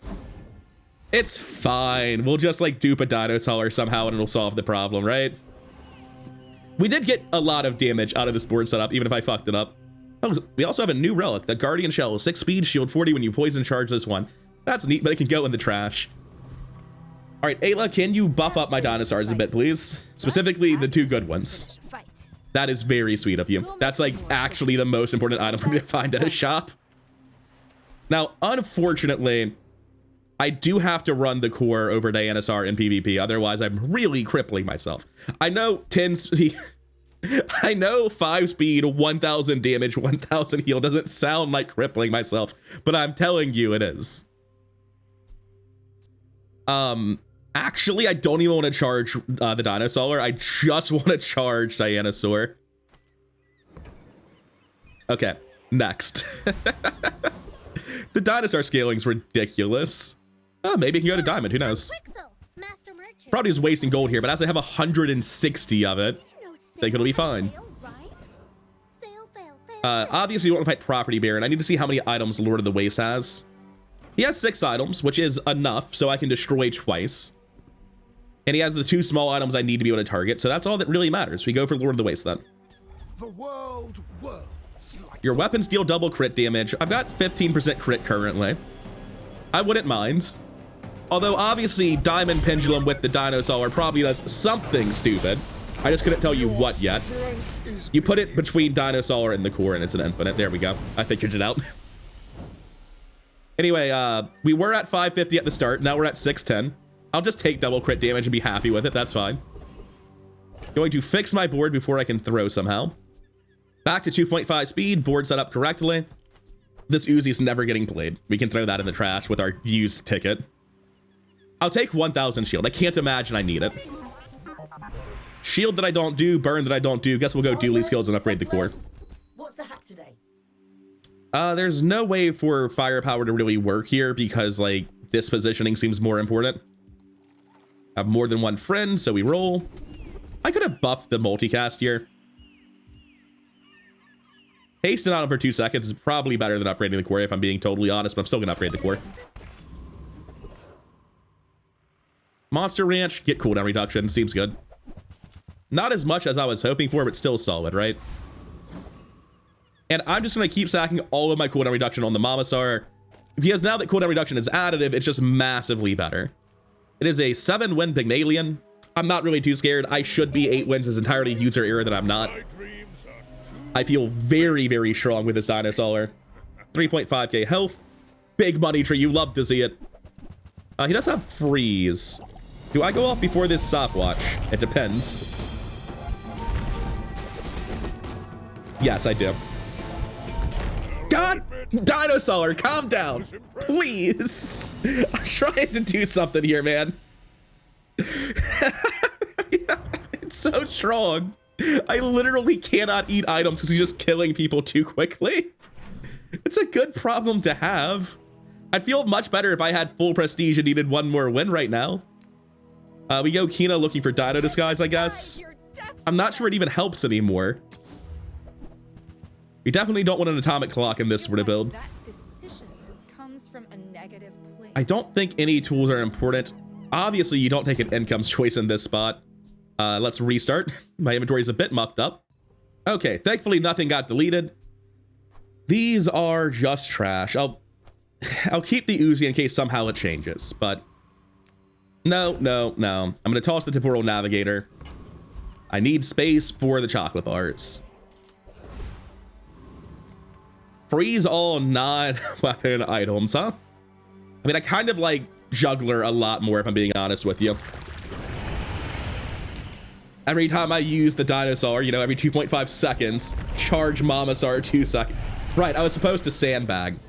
It's fine. We'll just like dupe a dinosaur somehow and it'll solve the problem, right? We did get a lot of damage out of this board setup, even if I fucked it up. Oh, we also have a new relic, the Guardian Shell, 6 speed, shield 40 when you poison charge this one. That's neat, but it can go in the trash. All right, Ayla, can you buff up my dinosaurs a bit, please? Specifically, the 2 good ones. That is very sweet of you. That's like actually the most important item for me to find at a shop. Now, unfortunately, I do have to run the core over Dinosaur in PvP. Otherwise, I'm really crippling myself. I know 10 speed, I know 5 speed, 1000 damage, 1000 heal doesn't sound like crippling myself, but I'm telling you it is. Actually, I don't even want to charge the Dinosaur. I just want to charge Dinosaur. Okay, next. The Dinosaur scaling's ridiculous. Oh, maybe it can go to Diamond, who knows? Probably just wasting gold here, but as I have 160 of it, I think it'll be fine. Obviously, you want to fight Property Baron. I need to see how many items Lord of the Waste has. He has 6 items, which is enough, so I can destroy twice. And he has the 2 small items I need to be able to target, so that's all that really matters. We go for Lord of the Waste then. The world whirls like Your weapons deal double crit damage. I've got 15% crit currently. I wouldn't mind. Although, obviously, Diamond Pendulum with the Dinosaur probably does something stupid. I just couldn't tell you what yet. You put it between Dinosaur and the core, and it's an infinite. There we go. I figured it out. Anyway, we were at 550 at the start. Now we're at 610. I'll just take double crit damage and be happy with it. That's fine. Going to fix my board before I can throw somehow. Back to 2.5 speed. Board set up correctly. This Uzi's never getting played. We can throw that in the trash with our used ticket. I'll take 1000 shield. I can't imagine I need it. Shield that I don't do. Burn that I don't do. Guess we'll go dually skills and upgrade the core. What's the hack today? There's no way for firepower to really work here because, like, this positioning seems more important. I have more than one friend, so we roll. I could have buffed the multicast here. Hasting on him for 2 seconds is probably better than upgrading the core, if I'm being totally honest, but I'm still going to upgrade the core. Monster Ranch, get cooldown reduction. Seems good. Not as much as I was hoping for, but still solid, right? And I'm just going to keep stacking all of my cooldown reduction on the Momosaur, because now that cooldown reduction is additive, it's just massively better. It is a 7-win Pygmalion. I'm not really too scared. I should be 8 wins. It's entirely user error that I'm not. I feel very, very strong with this Dinosaur. 3.5k health. big money tree. You love to see it. He does have freeze. Do I go off before this stopwatch? It depends. Yes, I do. God, Dinosaur, calm down, please. I'm trying to do something here, man. It's so strong. I literally cannot eat items because he's just killing people too quickly. It's a good problem to have. I'd feel much better if I had full prestige and needed one more win right now. We go Kina looking for Dino Disguise, I guess. I'm not sure it even helps anymore. We definitely don't want an atomic clock in this sort of build. That decision comes from a negative place. I don't think any tools are important. Obviously, you don't take an incomes choice in this spot. Let's restart. My inventory is a bit mucked up. Okay, thankfully nothing got deleted. These are just trash. I'll keep the Uzi in case somehow it changes, but no. I'm gonna toss the temporal navigator. I need space for the chocolate bars. Freeze all non-weapon items, huh? I mean, I kind of like juggler a lot more if I'm being honest with you. Every time I use the Dinosaur, you know, every 2.5 seconds, charge Mamasar 2 seconds. Right, I was supposed to sandbag.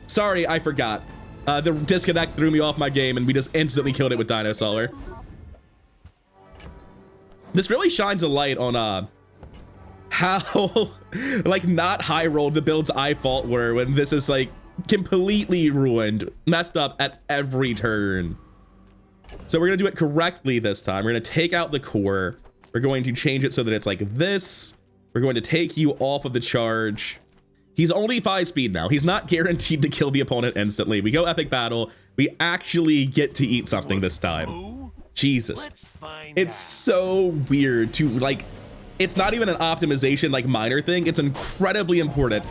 Sorry, I forgot. The disconnect threw me off my game and we just instantly killed it with Dinosaur. This really shines a light on how like not high rolled the builds I fought were when this is like completely ruined, messed up at every turn. So we're gonna do it correctly this time. We're gonna take out the core. We're going to change it so that it's like this. We're going to take you off of the charge. He's only 5 speed now. He's not guaranteed to kill the opponent instantly. We go epic battle. We actually get to eat something this time. Jesus. It's so weird to like, it's not even an optimization like minor thing. It's incredibly important.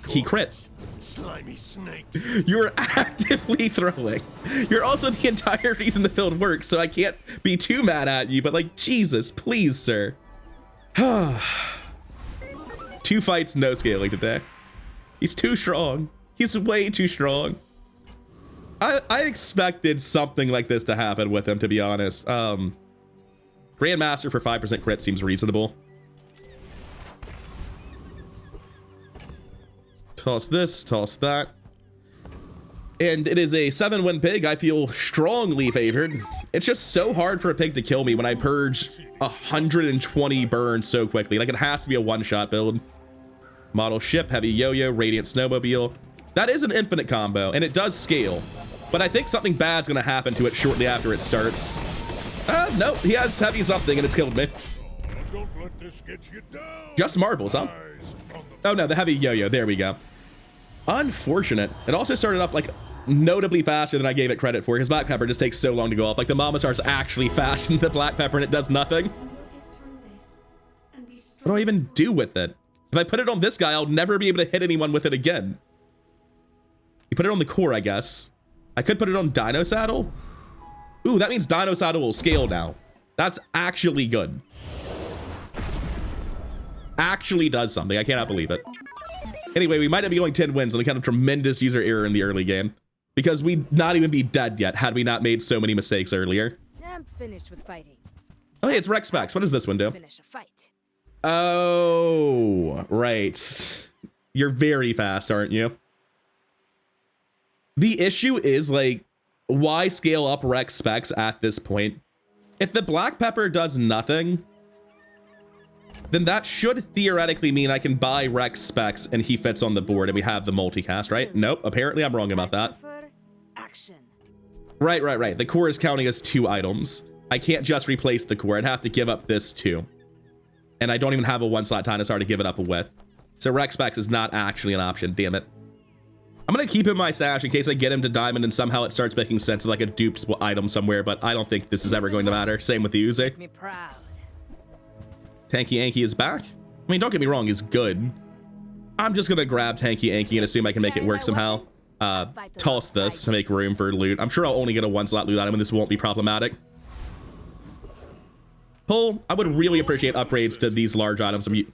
He crits. Slimy snakes. You're actively throwing. You're also the entire reason the build works, so I can't be too mad at you, but like, Jesus, please, sir. 2 fights, no scaling today. He's too strong. He's way too strong. I expected something like this to happen with him, to be honest. Grandmaster for 5% crit seems reasonable. Toss this, toss that. And it is a 7-win pig. I feel strongly favored. It's just so hard for a pig to kill me when I purge 120 burns so quickly. Like, it has to be a one-shot build. Model ship, heavy yo-yo, radiant snowmobile. That is an infinite combo, and it does scale. But I think something bad's gonna happen to it shortly after it starts. No, he has heavy something, and it's killed me. Don't let this get you down. Just marbles, huh? Oh no, the heavy yo-yo, there we go. Unfortunate. It also started up like notably faster than I gave it credit for, because black pepper just takes so long to go off. Like the Mamasar's actually faster than the black pepper and it does nothing. What do I even do with it? If I put it on this guy, I'll never be able to hit anyone with it again. You put it on the core, I guess. I could put it on Dino Saddle. Ooh, that means Dino Saddle will scale now. That's actually good. Actually does something. I cannot believe it. Anyway, we might not be going 10 wins on account of tremendous user error in the early game, because we'd not even be dead yet had we not made so many mistakes earlier. I'm finished with fighting. Oh, hey, it's Rex Specs. What does this one do? Finish a fight. Oh, right. You're very fast, aren't you? The issue is, like, why scale up Rex Specs at this point? If the black pepper does nothing, then that should theoretically mean I can buy Rex Specs and he fits on the board and we have the multicast, right? Nope, apparently I'm wrong about that. Action. Right. The core is counting as 2 items. I can't just replace the core. I'd have to give up this too. And I don't even have a 1-slot Dinosaur to give it up with. So Rex Specs is not actually an option, damn it. I'm gonna keep him in my stash in case I get him to diamond and somehow it starts making sense of like a duped item somewhere, but I don't think this is ever going to matter. Same with the Uzi. Make me proud. Tanky Anky is back. I mean, don't get me wrong, he's good. I'm just gonna grab Tanky Anky and assume I can make it work somehow. Toss this to make room for loot. I'm sure I'll only get a 1-slot loot item and this won't be problematic. Pull, I would really appreciate upgrades to these large items. I mean,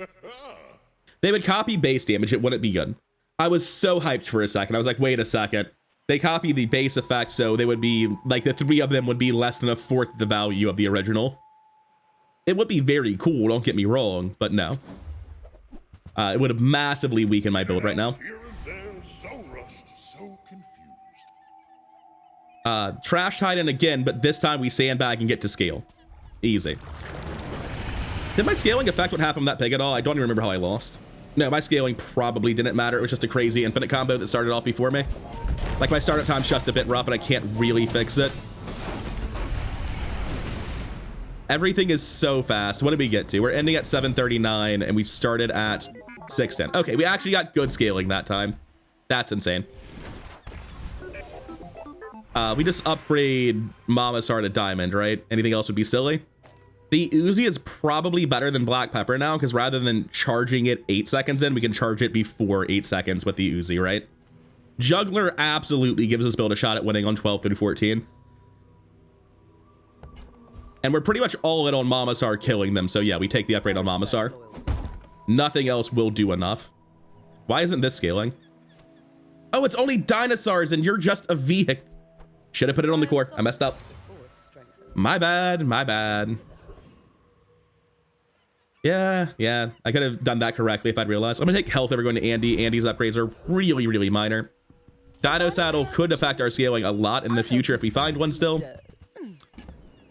they would copy base damage, it wouldn't be good. I was so hyped for a second. I was like, wait a second. They copy the base effect, so they would be, like, the 3 of them would be less than a fourth the value of the original. It would be very cool, don't get me wrong, but no. It would have massively weakened my build right now. Here and there, so rushed, so confused. Trash Titan again, but this time we sandbag and get to scale. Easy. Did my scaling affect what happened with that pig at all? I don't even remember how I lost. No, my scaling probably didn't matter. It was just a crazy infinite combo that started off before me. Like, my startup time's just a bit rough, and I can't really fix it. Everything is so fast. What did we get to? We're ending at 739, and we started at 610. Okay, we actually got good scaling that time. That's insane. We just upgrade Mamasar to Diamond, right? Anything else would be silly. The Uzi is probably better than Black Pepper now, because rather than charging it 8 seconds in, we can charge it before 8 seconds with the Uzi, right? Juggler absolutely gives us build a shot at winning on 12 through 14. And we're pretty much all in on Mamasar killing them, so yeah, we take the upgrade on Mamasar. Nothing else will do enough. Why isn't this scaling? Oh, it's only dinosaurs and you're just a vehicle. Should have put it on the core. I messed up. My bad, my bad. Yeah, I could have done that correctly if I'd realized. I'm gonna take health if we're going to Andy. Andy's upgrades are really, really minor. Dino Saddle could affect our scaling a lot in the future if we find one still.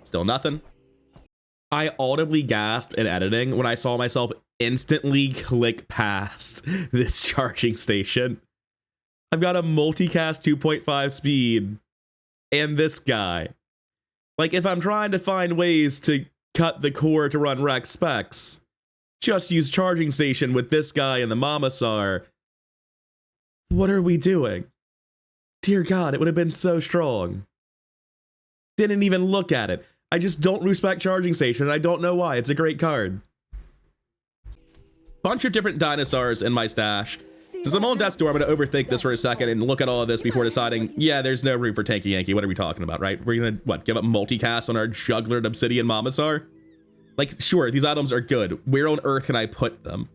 Still nothing. I audibly gasped in editing when I saw myself instantly click past this charging station. I've got a multicast 2.5 speed and this guy. Like, if I'm trying to find ways to cut the core to run rec specs, just use charging station with this guy and the Mamasar. What are we doing? Dear God, it would have been so strong. Didn't even look at it. I just don't respect charging station, and I don't know why. It's a great card. Bunch of different dinosaurs in my stash. Since I'm on death's door, I'm going to overthink this for a second and look at all of this before deciding, yeah, there's no room for Tanky Yankee. What are we talking about, right? We're going to, what, give up multicast on our Juggler and Obsidian Mamasar? Like, sure, these items are good. Where on earth can I put them?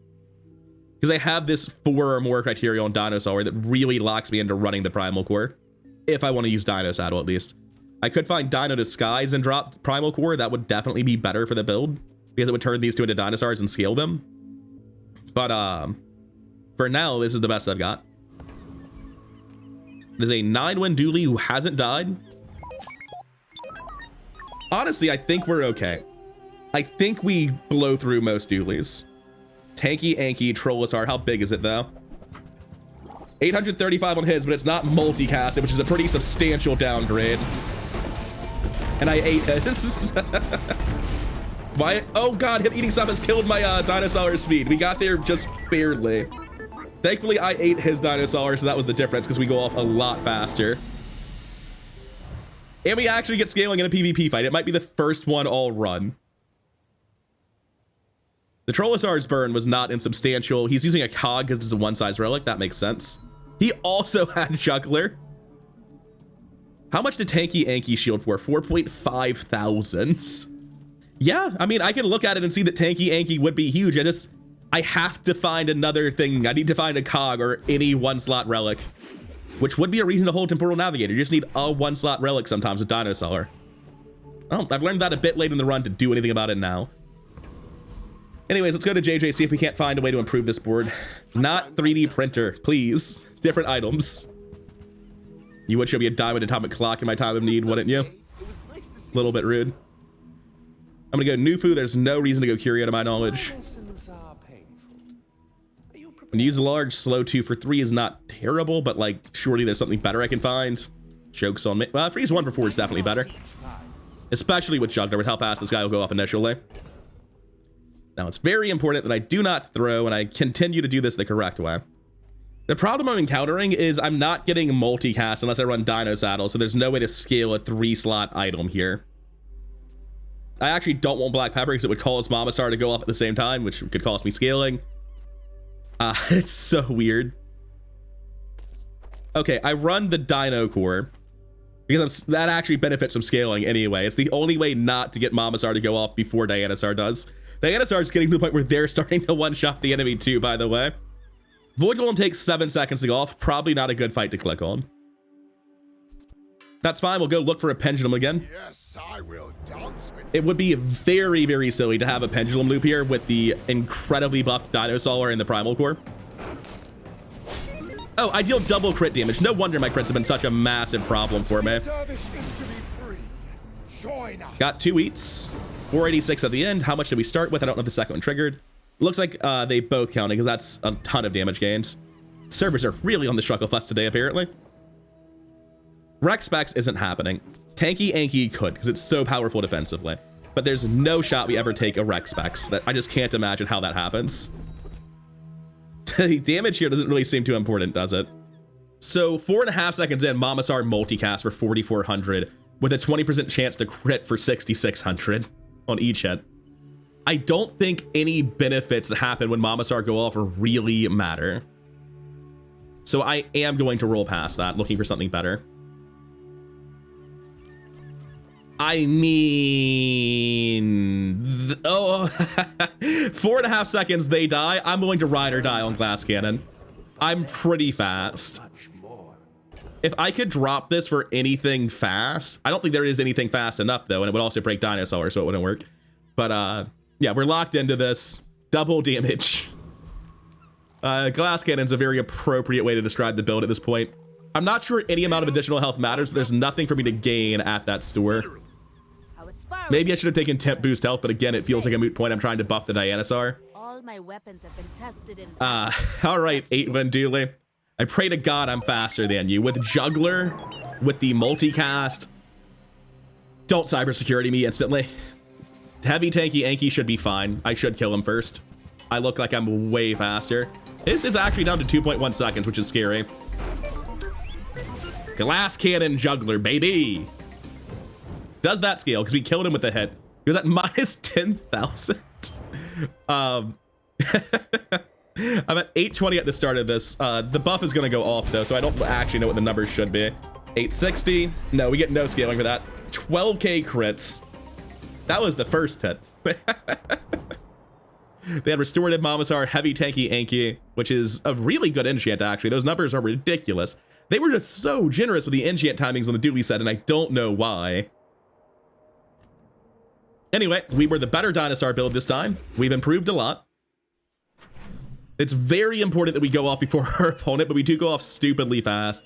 Because I have this 4 or more criteria on Dinosaur that really locks me into running the Primal Core. If I want to use Dino Saddle, at least. I could find Dino Disguise and drop Primal Core. That would definitely be better for the build, because it would turn these two into dinosaurs and scale them. But, for now, this is the best I've got. There's a 9-win dually who hasn't died. Honestly, I think we're okay. I think we blow through most dualies. Tanky Anky Trollosaur. How big is it though? 835 on his, but it's not multicasted, which is a pretty substantial downgrade. And I ate his. Why? Oh God, him eating stuff has killed my dinosaur speed. We got there just barely. Thankfully, I ate his dinosaur, so that was the difference, because we go off a lot faster. And we actually get scaling in a PvP fight. It might be the first one all run. The Trollosaur's burn was not insubstantial. He's using a cog because it's a one-size relic. That makes sense. He also had Juggler. How much did Tanky Anky shield for? 4.5 thousand. Yeah, I mean, I can look at it and see that Tanky Anky would be huge. I have to find another thing. I need to find a cog or any one-slot relic, which would be a reason to hold Temporal Navigator. You just need a one-slot relic sometimes with Dinosaur. Oh, I've learned that a bit late in the run to do anything about it now. Anyways, let's go to JJ, see if we can't find a way to improve this board. Not 3D printer, please. Different items. You would show me a diamond atomic clock in my time of need, wouldn't you? A little bit rude. I'm gonna go Nufu. There's no reason to go Curio to my knowledge. When you use a large slow 2 for 3 is not terrible, but like, surely there's something better I can find. Jokes on me. Well, freeze 1 for 4 is definitely better. Especially with Juggler, with how fast this guy will go off initially. Now, it's very important that I do not throw, and I continue to do this the correct way. The problem I'm encountering is I'm not getting multicast unless I run Dino Saddle, so there's no way to scale a 3-slot item here. I actually don't want Black Pepper because it would cause Mamasar to go off at the same time, which could cost me scaling. It's so weird. Okay, I run the Dino Core because that actually benefits from scaling anyway. It's the only way not to get Mamasar to go off before Dinosaur does. Dinosaur's getting to the point where they're starting to one-shot the enemy too, by the way. Void Golem takes 7 seconds to go off. Probably not a good fight to click on. That's fine. We'll go look for a pendulum again. Yes, I will dance with It would be very, very silly to have a pendulum loop here with the incredibly buffed Dinosaur in the Primal Core. Oh, I deal double crit damage. No wonder my crits have been such a massive problem for me. Dervish is to be free. Join us. Got 2 eats, 486 at the end. How much did we start with? I don't know if the second one triggered. Looks like they both counted because that's a ton of damage gained. Servers are really on the struggle fuss today, apparently. Rex Specs isn't happening. Tanky Anky could because it's so powerful defensively. But there's no shot we ever take a Rex Specs. That I just can't imagine how that happens. The damage here doesn't really seem too important, does it? So 4.5 seconds in, Mamasar multicast for 4,400 with a 20% chance to crit for 6,600 on each hit. I don't think any benefits that happen when Mamasar go off really matter. So I am going to roll past that, looking for something better. I mean, 4.5 seconds, they die. I'm going to ride or die on Glass Cannon. I'm pretty fast. If I could drop this for anything fast, I don't think there is anything fast enough though, and it would also break Dinosaur, so it wouldn't work. But yeah, we're locked into this. Double damage. Glass Cannon's a very appropriate way to describe the build at this point. I'm not sure any amount of additional health matters, but there's nothing for me to gain at that store. Maybe I should have taken temp boost health, but again, it feels like a moot point. I'm trying to buff the Dinosaur. All my weapons have been tested in All right, 8-win Dooley. I pray to God I'm faster than you. With Juggler, with the multicast, don't cybersecurity me instantly. Heavy Tanky Anky should be fine. I should kill him first. I look like I'm way faster. This is actually down to 2.1 seconds, which is scary. Glass Cannon Juggler, baby. Does that scale? Because we killed him with a hit. He was at minus 10,000. I'm at 820 at the start of this. The buff is going to go off, though, so I don't actually know what the numbers should be. 860. No, we get no scaling for that. 12k crits. That was the first hit. They had Restorative Mamasar, Heavy Tanky Anky, which is a really good enchant, actually. Those numbers are ridiculous. They were just so generous with the enchant timings on the Dooley set, and I don't know why. Anyway, we were the better Dinosaur build this time. We've improved a lot. It's very important that we go off before our opponent, but we do go off stupidly fast.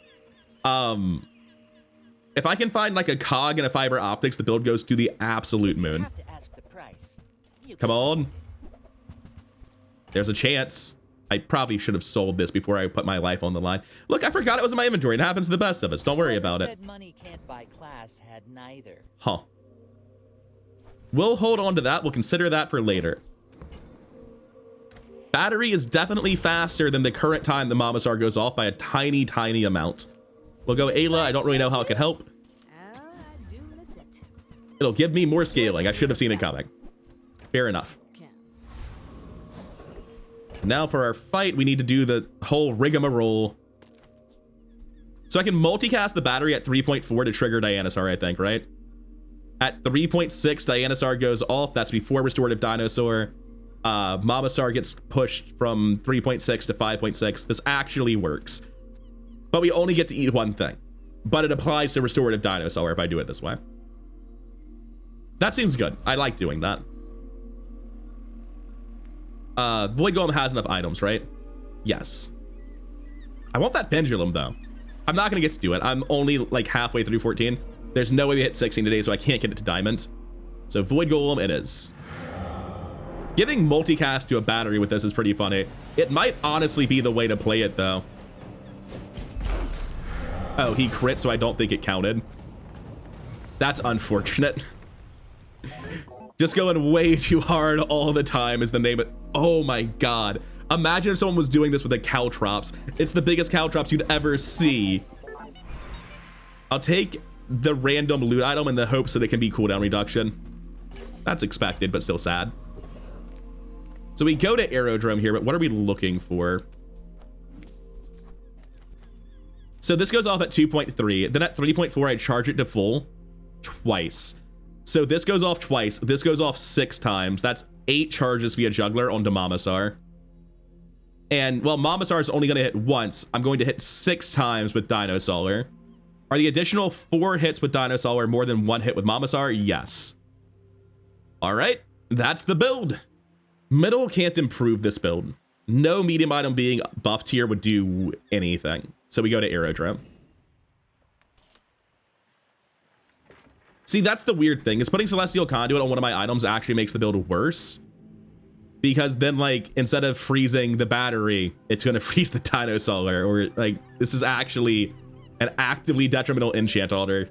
If I can find like a cog and a fiber optics, the build goes to the absolute moon. Have to ask the price. Come on. There's a chance. I probably should have sold this before I put my life on the line. Look, I forgot it was in my inventory. It happens to the best of us. Don't worry about it. Said money can't buy class had neither. Huh. We'll hold on to that. We'll consider that for later. Battery is definitely faster than the current time the Mamasar goes off by a tiny, tiny amount. We'll go Ayla. I don't really know how it could help. I do miss it. It'll give me more scaling. I should have seen it coming. Fair enough. And now for our fight, we need to do the whole rigmarole. So I can multicast the battery at 3.4 to trigger Dinosaur, I think, right? At 3.6, Dinosaur goes off. That's before Restorative Dinosaur. Mamasar gets pushed from 3.6 to 5.6. This actually works. But we only get to eat one thing. But it applies to Restorative Dinosaur if I do it this way. That seems good. I like doing that. Void Golem has enough items, right? Yes. I want that pendulum, though. I'm not going to get to do it. I'm only like halfway through 14. There's no way we hit 16 today, so I can't get it to diamond. So Void Golem it is. Giving multicast to a battery with this is pretty funny. It might honestly be the way to play it, though. Oh, he crit, so I don't think it counted. That's unfortunate. Just going way too hard all the time is the name of... Oh my god. Imagine if someone was doing this with a Caltrops. It's the biggest Caltrops you'd ever see. I'll take the random loot item in the hopes that it can be cooldown reduction. That's expected, but still sad. So we go to Aerodrome here, but what are we looking for? So this goes off at 2.3. Then at 3.4, I charge it to full twice. So this goes off twice. This goes off 6 times. That's 8 charges via Juggler onto Mamasar. And well, Momosaur is only going to hit once. I'm going to hit 6 times with Dinosaur. Are the additional 4 hits with Dinosaur more than 1 hit with Momosaur? Yes. All right, that's the build. Middle can't improve this build. No medium item being buffed here would do anything. So we go to Aerodrome. See, that's the weird thing, is putting Celestial Conduit on one of my items actually makes the build worse. Because then, like, instead of freezing the battery, it's going to freeze the Dinosaur. Or, like, this is actually an actively detrimental enchant order,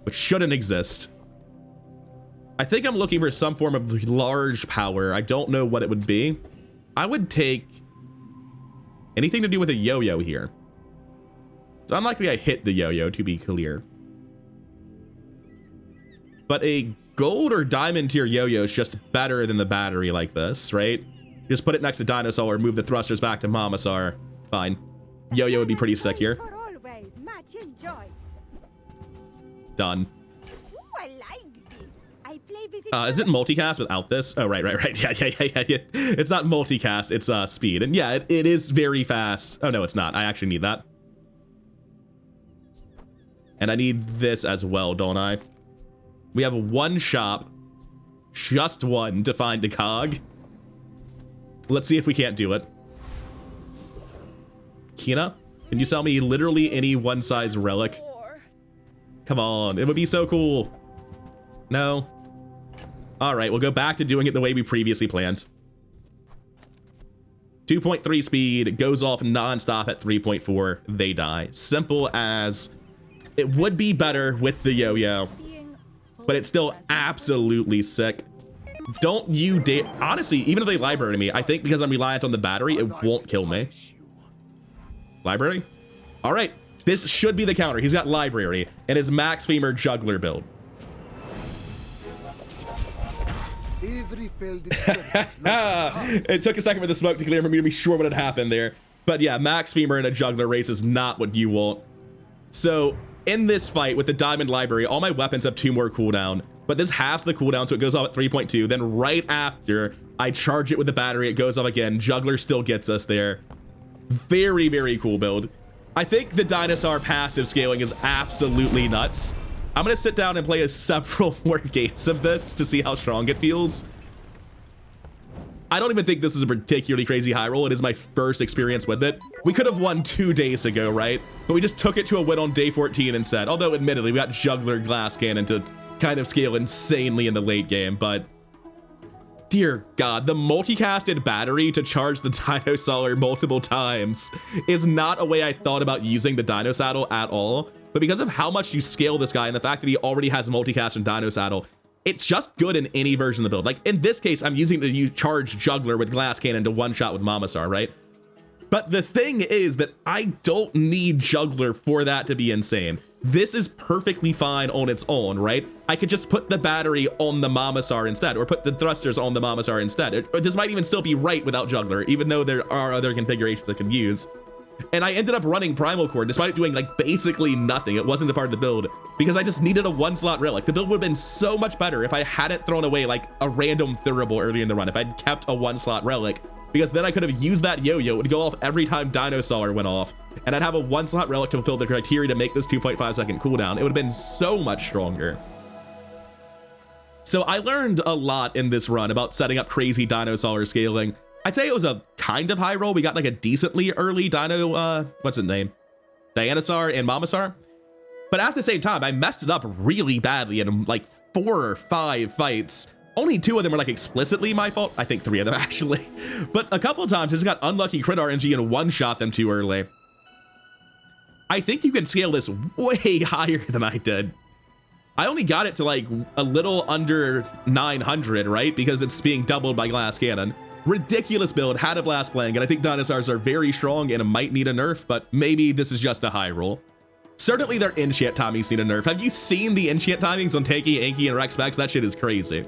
which shouldn't exist. I think I'm looking for some form of large power. I don't know what it would be. I would take anything to do with a yo-yo here. It's unlikely I hit the yo-yo, to be clear. But a gold or diamond tier yo-yo is just better than the battery like this, right? Just put it next to Dinosaur, move the thrusters back to Momosaur. Fine. Yo-yo would be pretty sick here. Done. Is it multicast without this? Oh, right. Yeah. It's not multicast, it's speed. And yeah, it is very fast. Oh, no, it's not. I actually need that. And I need this as well, don't I? We have 1 shop, just 1 to find a cog. Let's see if we can't do it. Kina, can you sell me literally any one-size relic? Come on, it would be so cool. No. All right, we'll go back to doing it the way we previously planned. 2.3 speed, goes off non-stop at 3.4, they die. Simple as. It would be better with the yo-yo, but it's still absolutely sick. Don't you dare. Honestly, even if they library me, I think because I'm reliant on the battery, it won't kill me. Library? All right, this should be the counter. He's got library and his max femur juggler build. It took a second for the smoke to clear for me to be sure what had happened there. But yeah, max femur in a juggler race is not what you want. So in this fight with the diamond library, all my weapons have 2 more cooldown, but this halves the cooldown, so it goes off at 3.2. Then right after I charge it with the battery, it goes off again. Juggler still gets us there. Very, very cool build. I think the Dinosaur passive scaling is absolutely nuts. I'm gonna sit down and play several more games of this to see how strong it feels. I don't even think this is a particularly crazy high roll. It is my first experience with it. We could have won 2 days ago, right? But we just took it to a win on day 14 instead. Although admittedly, we got Juggler Glass Cannon to kind of scale insanely in the late game, but dear God, the multicasted battery to charge the Dinosaur multiple times is not a way I thought about using the Dino Saddle at all. But because of how much you scale this guy and the fact that he already has multicast and Dino Saddle, it's just good in any version of the build. Like in this case, I'm using to charge Juggler with Glass Cannon to one-shot with Momosaur, right? But the thing is that I don't need Juggler for that to be insane. This is perfectly fine on its own, right? I could just put the battery on the Momosaur instead, or put the thrusters on the Momosaur instead. Or this might even still be right without Juggler, even though there are other configurations I can use. And I ended up running Primal Core despite it doing like basically nothing. It wasn't a part of the build because I just needed a 1-slot relic. The build would have been so much better if I hadn't thrown away like a random Thurible early in the run, if I'd kept a 1-slot relic, because then I could have used that yo-yo. It would go off every time Dinosaur went off, and I'd have a 1-slot relic to fulfill the criteria to make this 2.5 second cooldown. It would have been so much stronger. So I learned a lot in this run about setting up crazy Dinosaur scaling. I'd say it was a kind of high roll. We got like a decently early Dino, what's its name? Dinosaur and Momosaur. But at the same time, I messed it up really badly in like 4 or 5 fights. Only 2 of them were like explicitly my fault. I think 3 of them actually. But a couple of times I just got unlucky crit RNG and one-shot them too early. I think you can scale this way higher than I did. I only got it to like a little under 900, right? Because it's being doubled by Glass Cannon. Ridiculous build, had a blast playing, and I think Dinosaurs are very strong and might need a nerf, but maybe this is just a high roll. Certainly their enchant timings need a nerf. Have you seen the enchant timings on Tanky, Anky, and Rex Specs? That shit is crazy.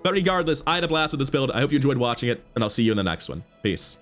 But regardless, I had a blast with this build. I hope you enjoyed watching it, and I'll see you in the next one. Peace.